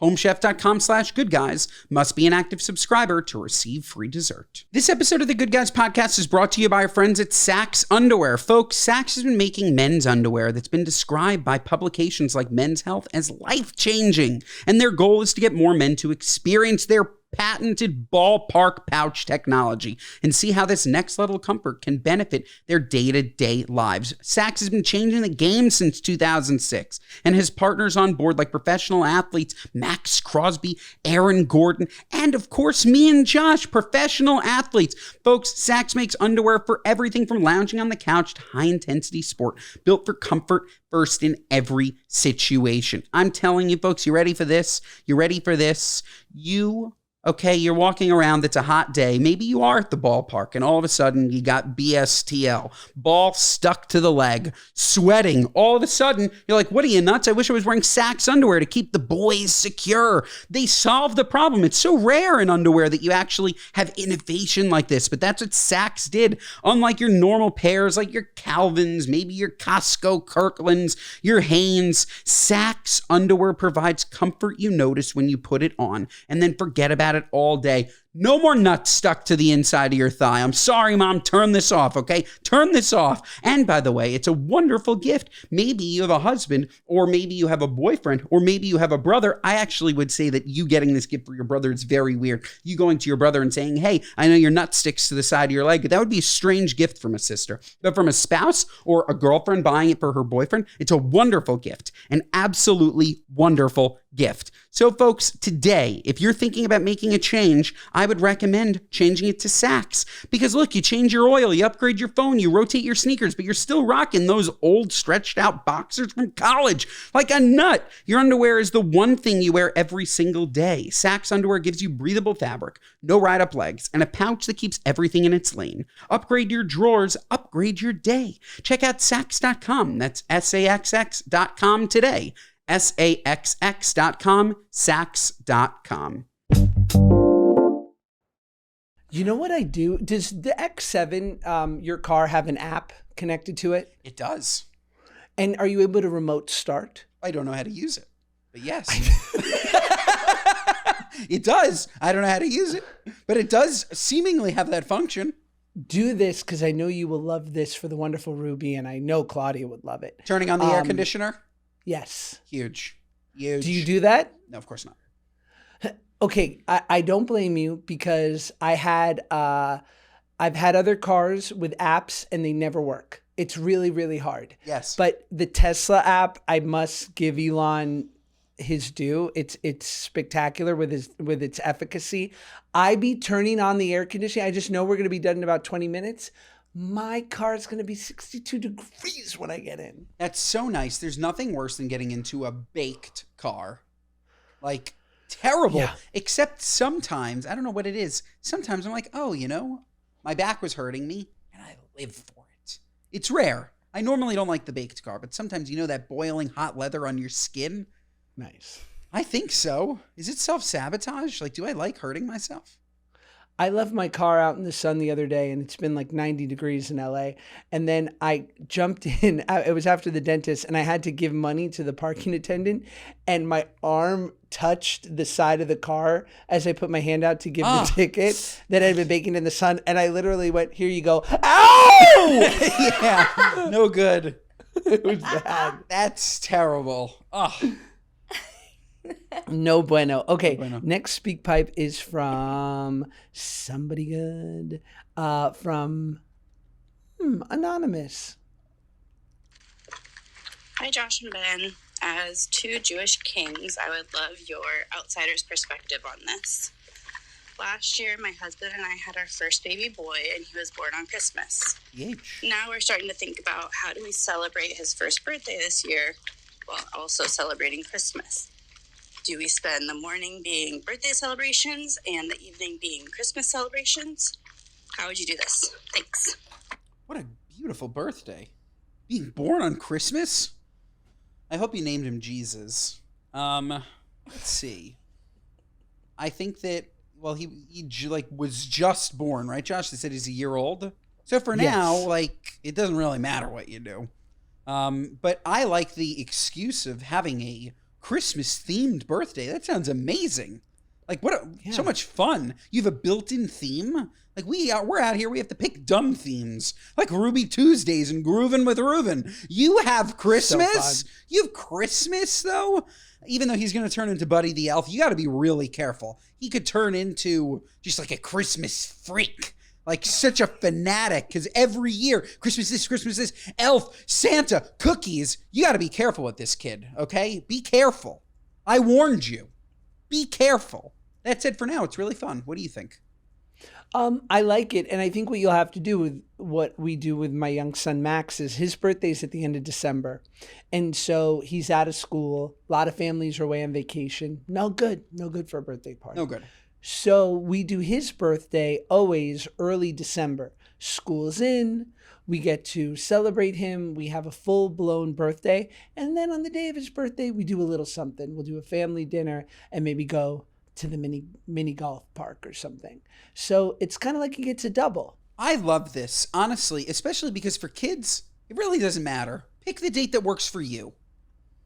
Homechef.com/goodguys. Must be an active subscriber to receive free dessert. This episode of the Good Guys podcast is brought to you by our friends at Sax Underwear. Folks, Sax has been making men's underwear that's been described by publications like Men's Health as life-changing. And their goal is to get more men to experience their patented ballpark pouch technology and see how this next level comfort can benefit their day-to-day lives. Sax has been changing the game since 2006 and has partners on board like professional athletes Max Crosby, Aaron Gordon, and of course me and Josh, professional athletes. Folks, Sax makes underwear for everything from lounging on the couch to high-intensity sport, built for comfort first in every situation. I'm telling you, folks, you ready for this? You ready for this? Okay, you're walking around, it's a hot day. Maybe you are at the ballpark and all of a sudden you got BSTL, ball stuck to the leg, sweating. All of a sudden, you're like, what are you, nuts? I wish I was wearing Sax underwear to keep the boys secure. They solved the problem. It's so rare in underwear that you actually have innovation like this, but that's what Sax did. Unlike your normal pairs, like your Calvins, maybe your Costco Kirklands, your Hanes, Sax underwear provides comfort you notice when you put it on and then forget about it all day. No more nuts stuck to the inside of your thigh. I'm sorry, Mom. Turn this off, okay? Turn this off. And by the way, it's a wonderful gift. Maybe you have a husband, or maybe you have a boyfriend, or maybe you have a brother. I actually would say that you getting this gift for your brother is very weird. You going to your brother and saying, hey, I know your nut sticks to the side of your leg. That would be a strange gift from a sister. But from a spouse or a girlfriend buying it for her boyfriend, it's a wonderful gift. An absolutely wonderful gift. So folks, today, if you're thinking about making a change, I would recommend changing it to Sax. Because look, you change your oil, you upgrade your phone, you rotate your sneakers, but you're still rocking those old stretched out boxers from college like a nut. Your underwear is the one thing you wear every single day. Sax underwear gives you breathable fabric, no ride-up legs, and a pouch that keeps everything in its lane. Upgrade your drawers, upgrade your day. Check out Sax.com. That's SAXX.com today. SAXX.com, Sax.com. You know what I do? Does the X7, your car, have an app connected to it? It does. And are you able to remote start? I don't know how to use it, but yes. It does. I don't know how to use it, but it does seemingly have that function. Do this, because I know you will love this for the wonderful Ruby, and I know Claudia would love it. Turning on the air conditioner? Yes. Huge. Do you do that? No, of course not. Okay, I don't blame you, because I've had other cars with apps and they never work. It's really, really hard. Yes. But the Tesla app, I must give Elon his due. It's spectacular with its efficacy. I be turning on the air conditioning. I just know we're going to be done in about 20 minutes. My car is going to be 62 degrees when I get in. That's so nice. There's nothing worse than getting into a baked car. Like, terrible. Yeah. Except sometimes, I don't know what it is. Sometimes I'm like, oh, my back was hurting me and I live for it. It's rare. I normally don't like the baked car, but sometimes that boiling hot leather on your skin. Nice. I think so. Is it self-sabotage? Like, do I like hurting myself? I left my car out in the sun the other day and it's been like 90 degrees in LA. And then I jumped in, it was after the dentist, and I had to give money to the parking attendant, and my arm touched the side of the car as I put my hand out to give the ticket that had been baking in the sun. And I literally went, here you go. Ow! Yeah, no good. It was bad. That's terrible. Oh. No bueno. Okay, no bueno. Next SpeakPipe is from somebody good. From Anonymous. Hi, Josh and Ben. As two Jewish kings, I would love your outsider's perspective on this. Last year, my husband and I had our first baby boy, and he was born on Christmas. Now we're starting to think about, how do we celebrate his first birthday this year while also celebrating Christmas? Do we spend the morning being birthday celebrations and the evening being Christmas celebrations? How would you do this? Thanks. What a beautiful birthday. being born on Christmas? I hope you named him Jesus. Let's see. I think that, well, he was just born, right, Josh? They said he's a year old. So for now, like, it doesn't really matter what you do. But I like the excuse of having a Christmas-themed birthday. That sounds amazing. Like, so much fun. You have a built-in theme. Like, we're out here, we have to pick dumb themes. Like Ruby Tuesdays and Groovin' with Reuven. You have Christmas? So you have Christmas, though? Even though he's going to turn into Buddy the Elf, you got to be really careful. He could turn into just like a Christmas freak. Like such a fanatic, because every year, Christmas this, Elf, Santa, cookies. You got to be careful with this kid, okay? Be careful. I warned you. Be careful. That's it for now. It's really fun. What do you think? I like it, and I think what you'll have to do with what we do with my young son Max is his birthday's at the end of December, and so he's out of school. A lot of families are away on vacation. No good for a birthday party. No good. So we do his birthday always early December. School's in. We get to celebrate him. We have a full-blown birthday, and then on the day of his birthday, we do a little something. We'll do a family dinner and maybe go to the mini golf park or something. So it's kind of like he gets a double. I love this, honestly, especially because for kids, it really doesn't matter. Pick the date that works for you,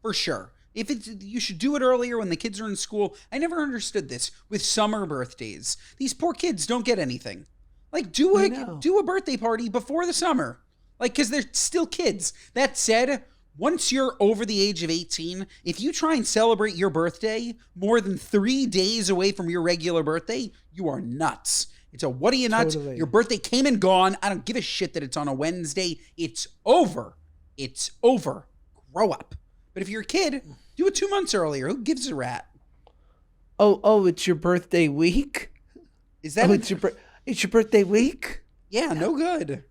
for sure. You should do it earlier when the kids are in school. I never understood this with summer birthdays. These poor kids don't get anything. Like, do a birthday party before the summer. Like, because they're still kids. That said, once you're over the age of 18, if you try and celebrate your birthday more than 3 days away from your regular birthday, you are nuts. It's a what are you nuts? Totally. Your birthday came and gone. I don't give a shit that it's on a Wednesday. It's over. It's over. Grow up. But if you're a kid, do it 2 months earlier. Who gives a rat? Oh, it's your birthday week? Is that it's your birthday week? Yeah, no good.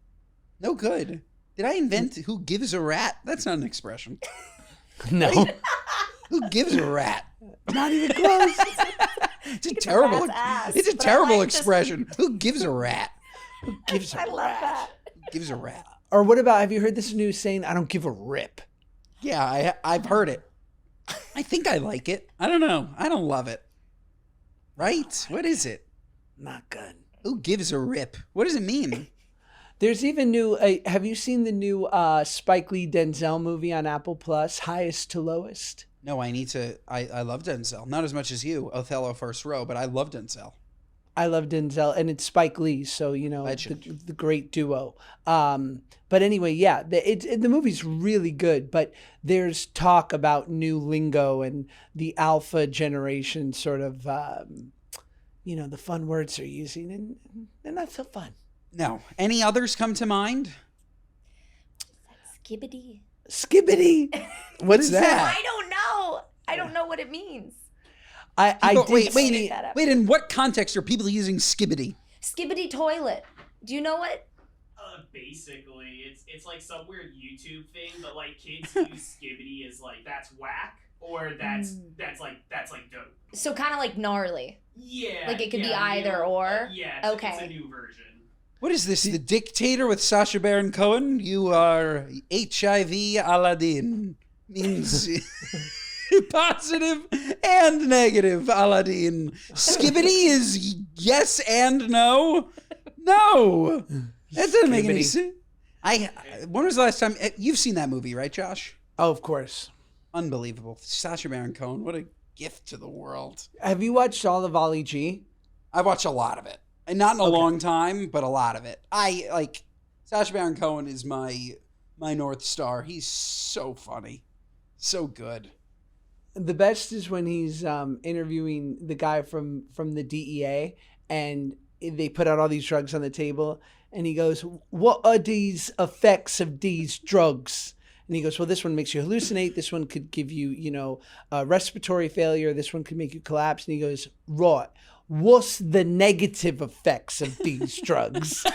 No good. Did I invent who gives a rat? That's not an expression. No. Right? Who gives a rat? Not even close. It's a terrible ass, it's a but I terrible like this. expression. Who gives a rat? Who gives a I rat? love that. Who gives a rat? Or what about, have you heard this new saying, I don't give a rip? Yeah, I've heard it. I think I like it. I don't know. I don't love it. Right? What is it? Not good. Who gives a rip? What does it mean? There's even new, have you seen the new Spike Lee Denzel movie on Apple Plus, Highest to Lowest? No, I love Denzel. Not as much as you, Othello First Row, but I love Denzel. I love Denzel, and it's Spike Lee, so, you know, the great duo. But anyway, yeah, the movie's really good, but there's talk about new lingo and the alpha generation sort of, you know, the fun words they're using, and they're not so fun. No. Any others come to mind? Skibbity. Skibbity. What is that? I don't know. I don't know what it means. Wait, in what context are people using skibbity? Skibbity toilet. Do you know what? Basically, it's like some weird YouTube thing, but like kids use skibbity as like that's whack or that's dope. So kind of like gnarly. Yeah. Like it could be either or. Yeah. Okay. It's a new version. What is this? The Dictator with Sacha Baron Cohen? You are HIV Aladdin. Means positive and negative Aladdin. Skibbity is yes and no? No. That doesn't make any sense. When was the last time? You've seen that movie, right, Josh? Oh, of course. Unbelievable. Sacha Baron Cohen. What a gift to the world. Have you watched all of Ollie G? I watched a lot of it. And not in a long time, but a lot of it. Sacha Baron Cohen is my North Star. He's so funny. So good. The best is when he's interviewing the guy from the DEA, and they put out all these drugs on the table, and he goes, what are these effects of these drugs? And he goes, well, this one makes you hallucinate. This one could give you, you know, respiratory failure. This one could make you collapse. And he goes, right. What's the negative effects of these drugs? Oh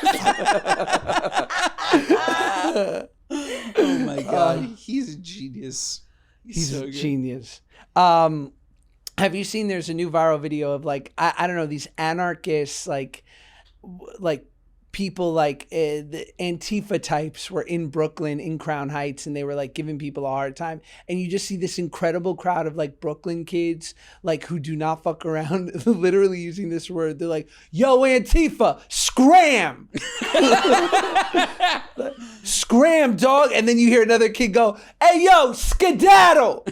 my God. He's a genius. He's so a good. genius. Have you seen there's a new viral video of like, I don't know, these anarchists like people like the Antifa types were in Brooklyn in Crown Heights, and they were like giving people a hard time. And you just see this incredible crowd of like Brooklyn kids, like who do not fuck around, literally using this word. They're like, yo, Antifa, scram! Scram, dog. And then you hear another kid go, hey, yo, skedaddle.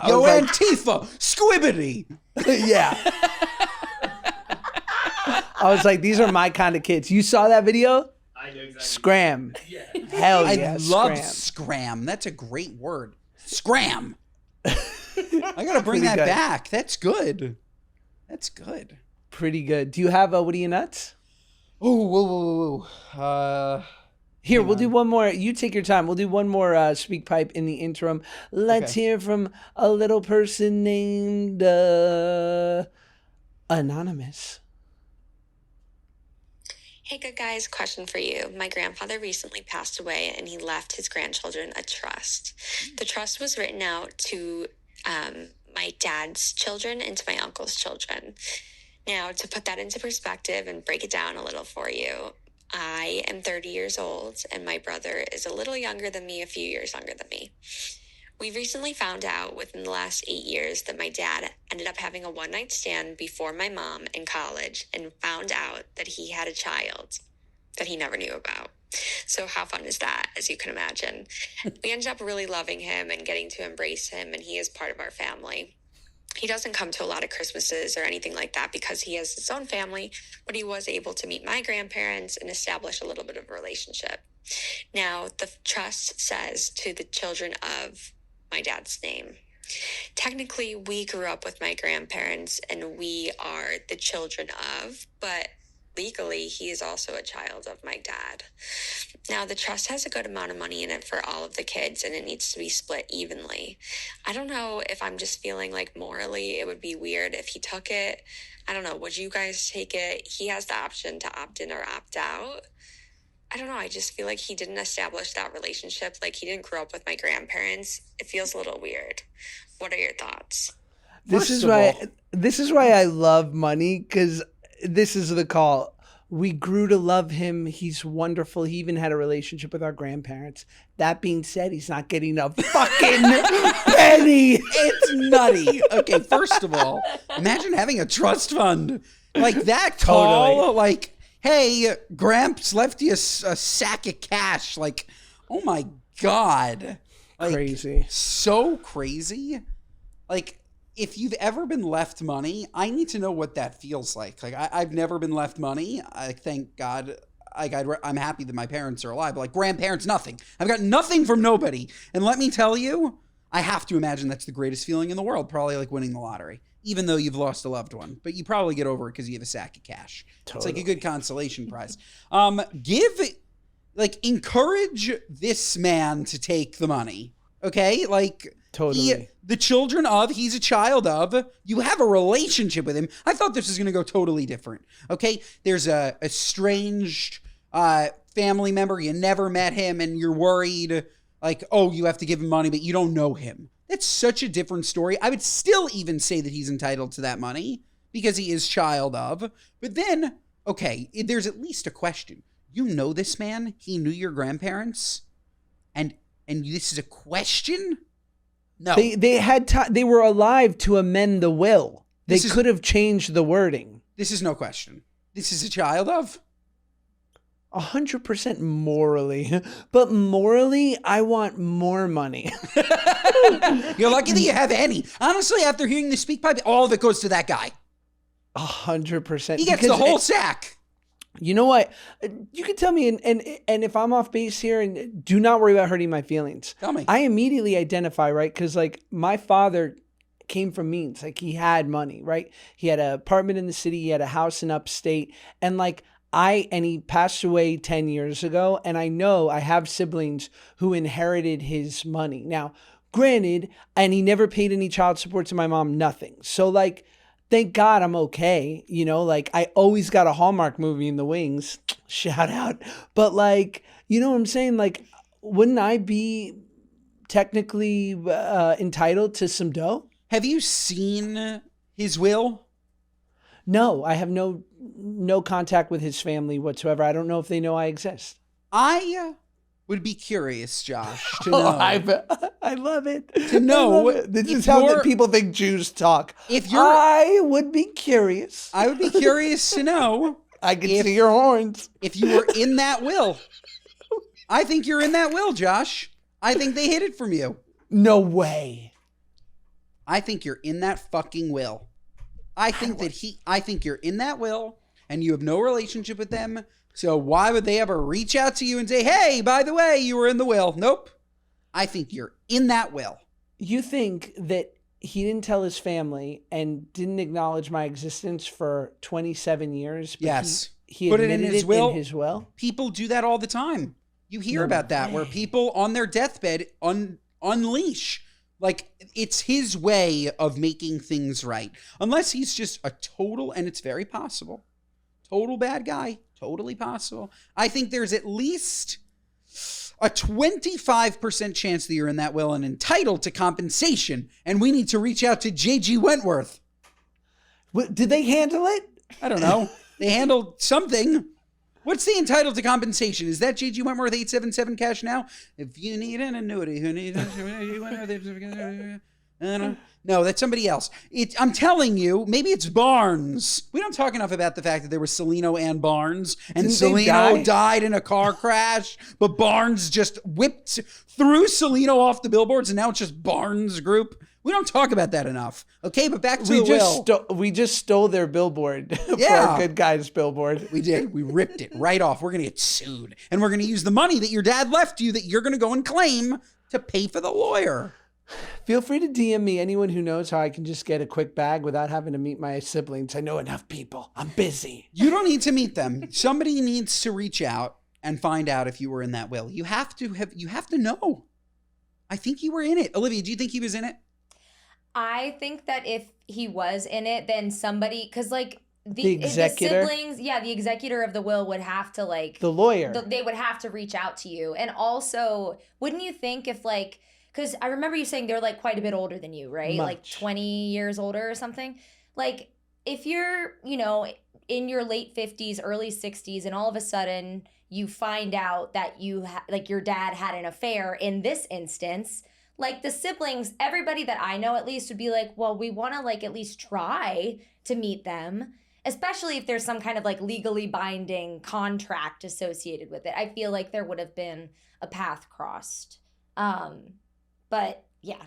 Yo, like, Antifa, squibbity. Yeah. I was like, these are my kind of kids. You saw that video? I know exactly. Scram. Yeah. Hell yeah. I love scram. That's a great word. Scram. I got to bring that back. That's good. That's good. Pretty good. Do you have a What Are You Nuts? Oh, whoa. Here, we'll do one more. You take your time. We'll do one more SpeakPipe in the interim. Let's hear from a little person named Anonymous. Hey, good guys, question for you. My grandfather recently passed away and he left his grandchildren a trust. The trust was written out to my dad's children and to my uncle's children. Now, to put that into perspective and break it down a little for you, I am 30 years old and my brother is a little younger than me, a few years younger than me. We recently found out within the last 8 years that my dad ended up having a one-night stand before my mom in college and found out that he had a child that he never knew about. So how fun is that, as you can imagine? We ended up really loving him and getting to embrace him, and he is part of our family. He doesn't come to a lot of Christmases or anything like that because he has his own family, but he was able to meet my grandparents and establish a little bit of a relationship. Now, the trust says to the children of my dad's name. Technically, we grew up with my grandparents and we are the children of, but legally, he is also a child of my dad. Now, the trust has a good amount of money in it for all of the kids and it needs to be split evenly. I don't know if I'm just feeling like morally it would be weird if he took it. I don't know. Would you guys take it? He has the option to opt in or opt out. I don't know. I just feel like he didn't establish that relationship. Like he didn't grow up with my grandparents. It feels a little weird. What are your thoughts? This is why I love money, because this is the call. We grew to love him. He's wonderful. He even had a relationship with our grandparents. That being said, he's not getting a fucking penny. It's nutty. Okay, first of all, imagine having a trust fund like that tall. Totally. Like, hey, Gramps left you a sack of cash. Like, oh my God. Like, Crazy. So crazy. Like, if you've ever been left money, I need to know what that feels like. Like, I've never been left money. I thank God. I'm happy that my parents are alive. But like grandparents, nothing. I've got nothing from nobody. And let me tell you, I have to imagine that's the greatest feeling in the world. Probably like winning the lottery, even though you've lost a loved one. But you probably get over it because you have a sack of cash. Totally. It's like a good consolation prize. Encourage this man to take the money. Okay? Like, totally. The children of, he's a child of, you have a relationship with him. I thought this was going to go totally different. Okay? There's a estranged family member. You never met him and you're worried, like, oh, you have to give him money, but you don't know him. That's such a different story. I would still even say that he's entitled to that money because he is child of. But then, okay, there's at least a question. You know this man? He knew your grandparents? And this is a question? No. They had they were alive to amend the will. They could have changed the wording. This is no question. This is a child of? 100% morally. But morally, I want more money. You're lucky that you have any. Honestly, after hearing the SpeakPipe, all of it goes to that guy. 100%. He gets the whole sack. You know what? You can tell me, and if I'm off base here, and do not worry about hurting my feelings. Tell me. I immediately identify, right? Because like my father came from means. Like he had money, right? He had an apartment in the city. He had a house in upstate. And like he passed away 10 years ago. And I know I have siblings who inherited his money. Now, granted, and he never paid any child support to my mom, nothing. So like, thank God I'm okay. You know, like I always got a Hallmark movie in the wings. Shout out. But like, you know what I'm saying? Like, wouldn't I be technically entitled to some dough? Have you seen his will? No, I have no no contact with his family whatsoever. I don't know if they know I exist. I would be curious, Josh, to know. I love it. To know. This is how people think Jews talk. I would be curious. I would be curious to know. I can see your horns. If you were in that will. I think you're in that will, Josh. I think they hid it from you. No way. I think you're in that fucking will. I think you're in that will and you have no relationship with them. So why would they ever reach out to you and say, hey, by the way, you were in the will? Nope. I think you're in that will. You think that he didn't tell his family and didn't acknowledge my existence for 27 years? But yes. He put it in his will? People do that all the time. You hear about that where people on their deathbed unleash. Like, it's his way of making things right. Unless he's just a total, and it's very possible, total bad guy, totally possible. I think there's at least a 25% chance that you're in that will and entitled to compensation, and we need to reach out to J.G. Wentworth. Did they handle it? I don't know. They handled something. What's the entitled to compensation? Is that J.G. Wentworth 877 cash now? If you need an annuity, who needs No, that's somebody else. I'm telling you, maybe it's Barnes. We don't talk enough about the fact that there was Celino and Barnes, and Celino died in a car crash, but Barnes just threw Celino off the billboards, and now it's just Barnes Group. We don't talk about that enough. Okay, but back to the will. We just stole their billboard for our Good Guys billboard. We did. We ripped it right off. We're going to get sued. And we're going to use the money that your dad left you that you're going to go and claim to pay for the lawyer. Feel free to DM me, anyone who knows how I can just get a quick bag without having to meet my siblings. I know enough people. I'm busy. You don't need to meet them. Somebody needs to reach out and find out if you were in that will. You have to know. I think you were in it. Olivia, do you think he was in it? I think that if he was in it, then somebody, because like the executor, the siblings, the executor of the will would have to the lawyer. They would have to reach out to you, and also, wouldn't you think if because I remember you saying they're quite a bit older than you, right? Much. Like 20 years older or something. Like if you're, in your late 50s, early 60s, and all of a sudden you find out that your dad had an affair in this instance. Like the siblings, everybody that I know at least would be like, well, we want to at least try to meet them, especially if there's some kind of legally binding contract associated with it. I feel like there would have been a path crossed. But yeah,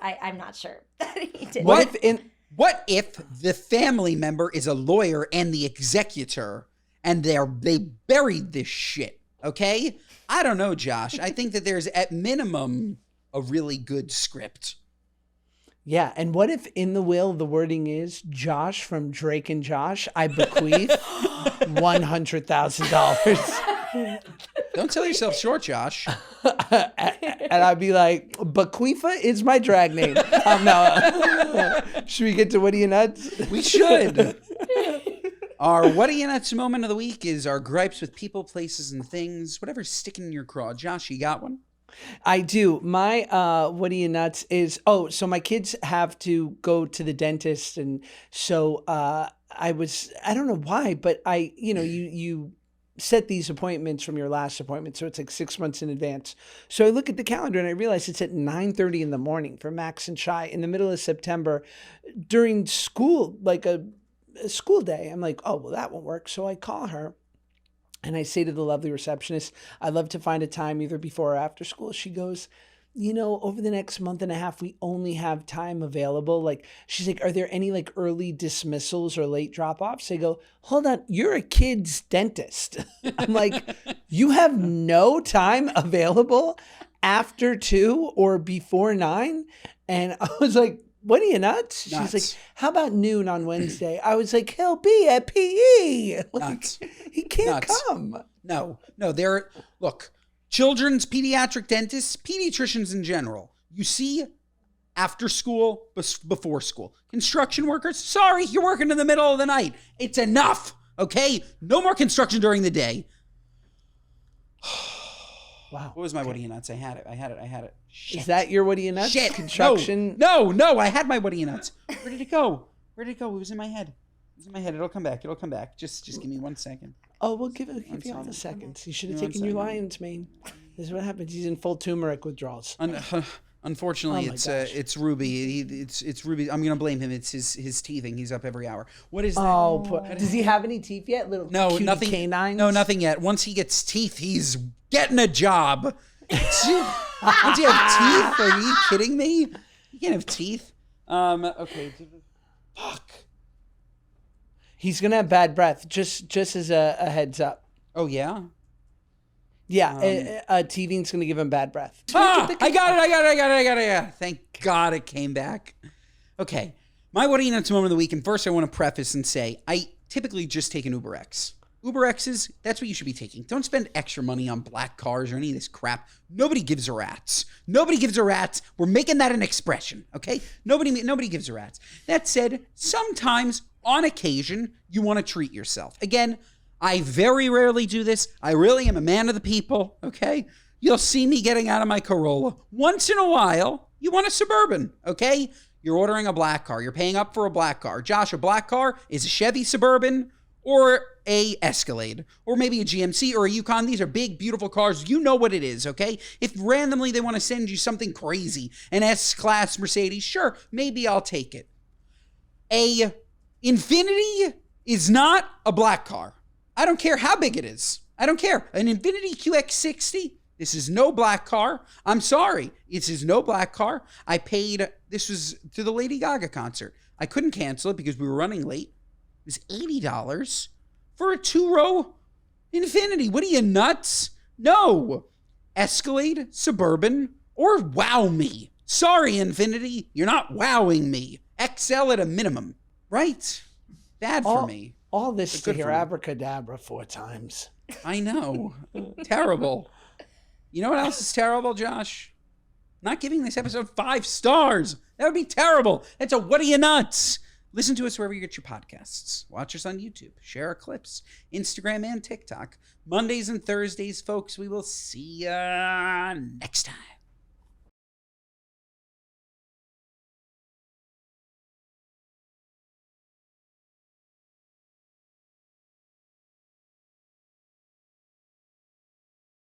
I'm not sure that he did. What if the family member is a lawyer and the executor and they buried this shit? Okay? I don't know, Josh. I think that there's at minimum a really good script. Yeah, and what if in the will the wording is Josh from Drake and Josh, I bequeath $100,000. Don't sell yourself short, Josh. And I'd be like, Bequeatha is my drag name. Should we get to What Are You Nuts? We should. Our What Are You Nuts moment of the week is our gripes with people, places, and things. Whatever's sticking in your craw. Josh, you got one? I do. My What Are You Nuts is, so my kids have to go to the dentist. And so I don't know why, but you set these appointments from your last appointment. So it's 6 months in advance. So I look at the calendar and I realize it's at 9:30 in the morning for Max and Shy in the middle of September during school, like a school day. I'm like, oh, well, that won't work. So I call her. And I say to the lovely receptionist, I'd love to find a time either before or after school. She goes, over the next month and a half, we only have time available. She's like, are there any early dismissals or late drop-offs? I go, hold on, you're a kid's dentist. I'm like, you have no time available after 2 or before 9? And I was like, what are you nuts? She's like, how about noon on Wednesday? I was like, he'll be at PE. Nuts. He can't come. No. Look, children's pediatric dentists, pediatricians in general, you see after school, before school. Construction workers, sorry, you're working in the middle of the night. It's enough, okay? No more construction during the day. Wow. What was my What Are You Nuts? I had it. Shit. Is that your What Are You Nuts? Shit. Construction? No, I had my What Are You Nuts. Where did it go? It was in my head. It's in my head. It'll come back. Just give me 1 second. Oh, we'll give you all the seconds. You should have taken your lion's mane. This is what happens. He's in full turmeric withdrawals. Unfortunately, Oh my it's Ruby. It's Ruby. I'm gonna blame him. It's his teething. He's up every hour. What is that? Oh, does he have any teeth yet? Little cutie nothing. canines? No, nothing yet. Once he gets teeth, he's getting a job. Once you have teeth, are you kidding me? You can't have teeth. Okay. Fuck. He's gonna have bad breath. Just as a heads up. Oh yeah. Yeah, teething's gonna give him bad breath. I got it. Thank God it came back. Okay. My What Do You Nuts moment of the week. And first I want to preface and say, I typically just take an Uber X. Uber X's, that's what you should be taking. Don't spend extra money on black cars or any of this crap. Nobody gives a rats. Nobody gives a rats. We're making that an expression, okay? Nobody gives a rats. That said, sometimes, on occasion, you want to treat yourself. Again, I very rarely do this. I really am a man of the people, okay? You'll see me getting out of my Corolla. Once in a while, you want a Suburban, okay? You're ordering a black car. You're paying up for a black car. Josh, a black car is a Chevy Suburban or a Escalade, or maybe a GMC or a Yukon. These are big, beautiful cars. You know what it is, okay? If randomly they want to send you something crazy, an S-Class Mercedes, sure, maybe I'll take it. A Infiniti is not a black car. I don't care how big it is. I don't care. An Infiniti QX60, this is no black car. I'm sorry. This is no black car. This was to the Lady Gaga concert. I couldn't cancel it because we were running late. It was $80 for a 2-row Infiniti. What are you, nuts? No. Escalade, Suburban, or Wow Me. Sorry, Infiniti, you're not wowing me. XL at a minimum. Right? Bad for me. All this to hear for me. abracadabra 4 times. I know. Terrible. You know what else is terrible, Josh? Not giving this episode 5 stars. That would be terrible. That's a what are you nuts? Listen to us wherever you get your podcasts. Watch us on YouTube. Share our clips. Instagram and TikTok. Mondays and Thursdays, folks. We will see you next time.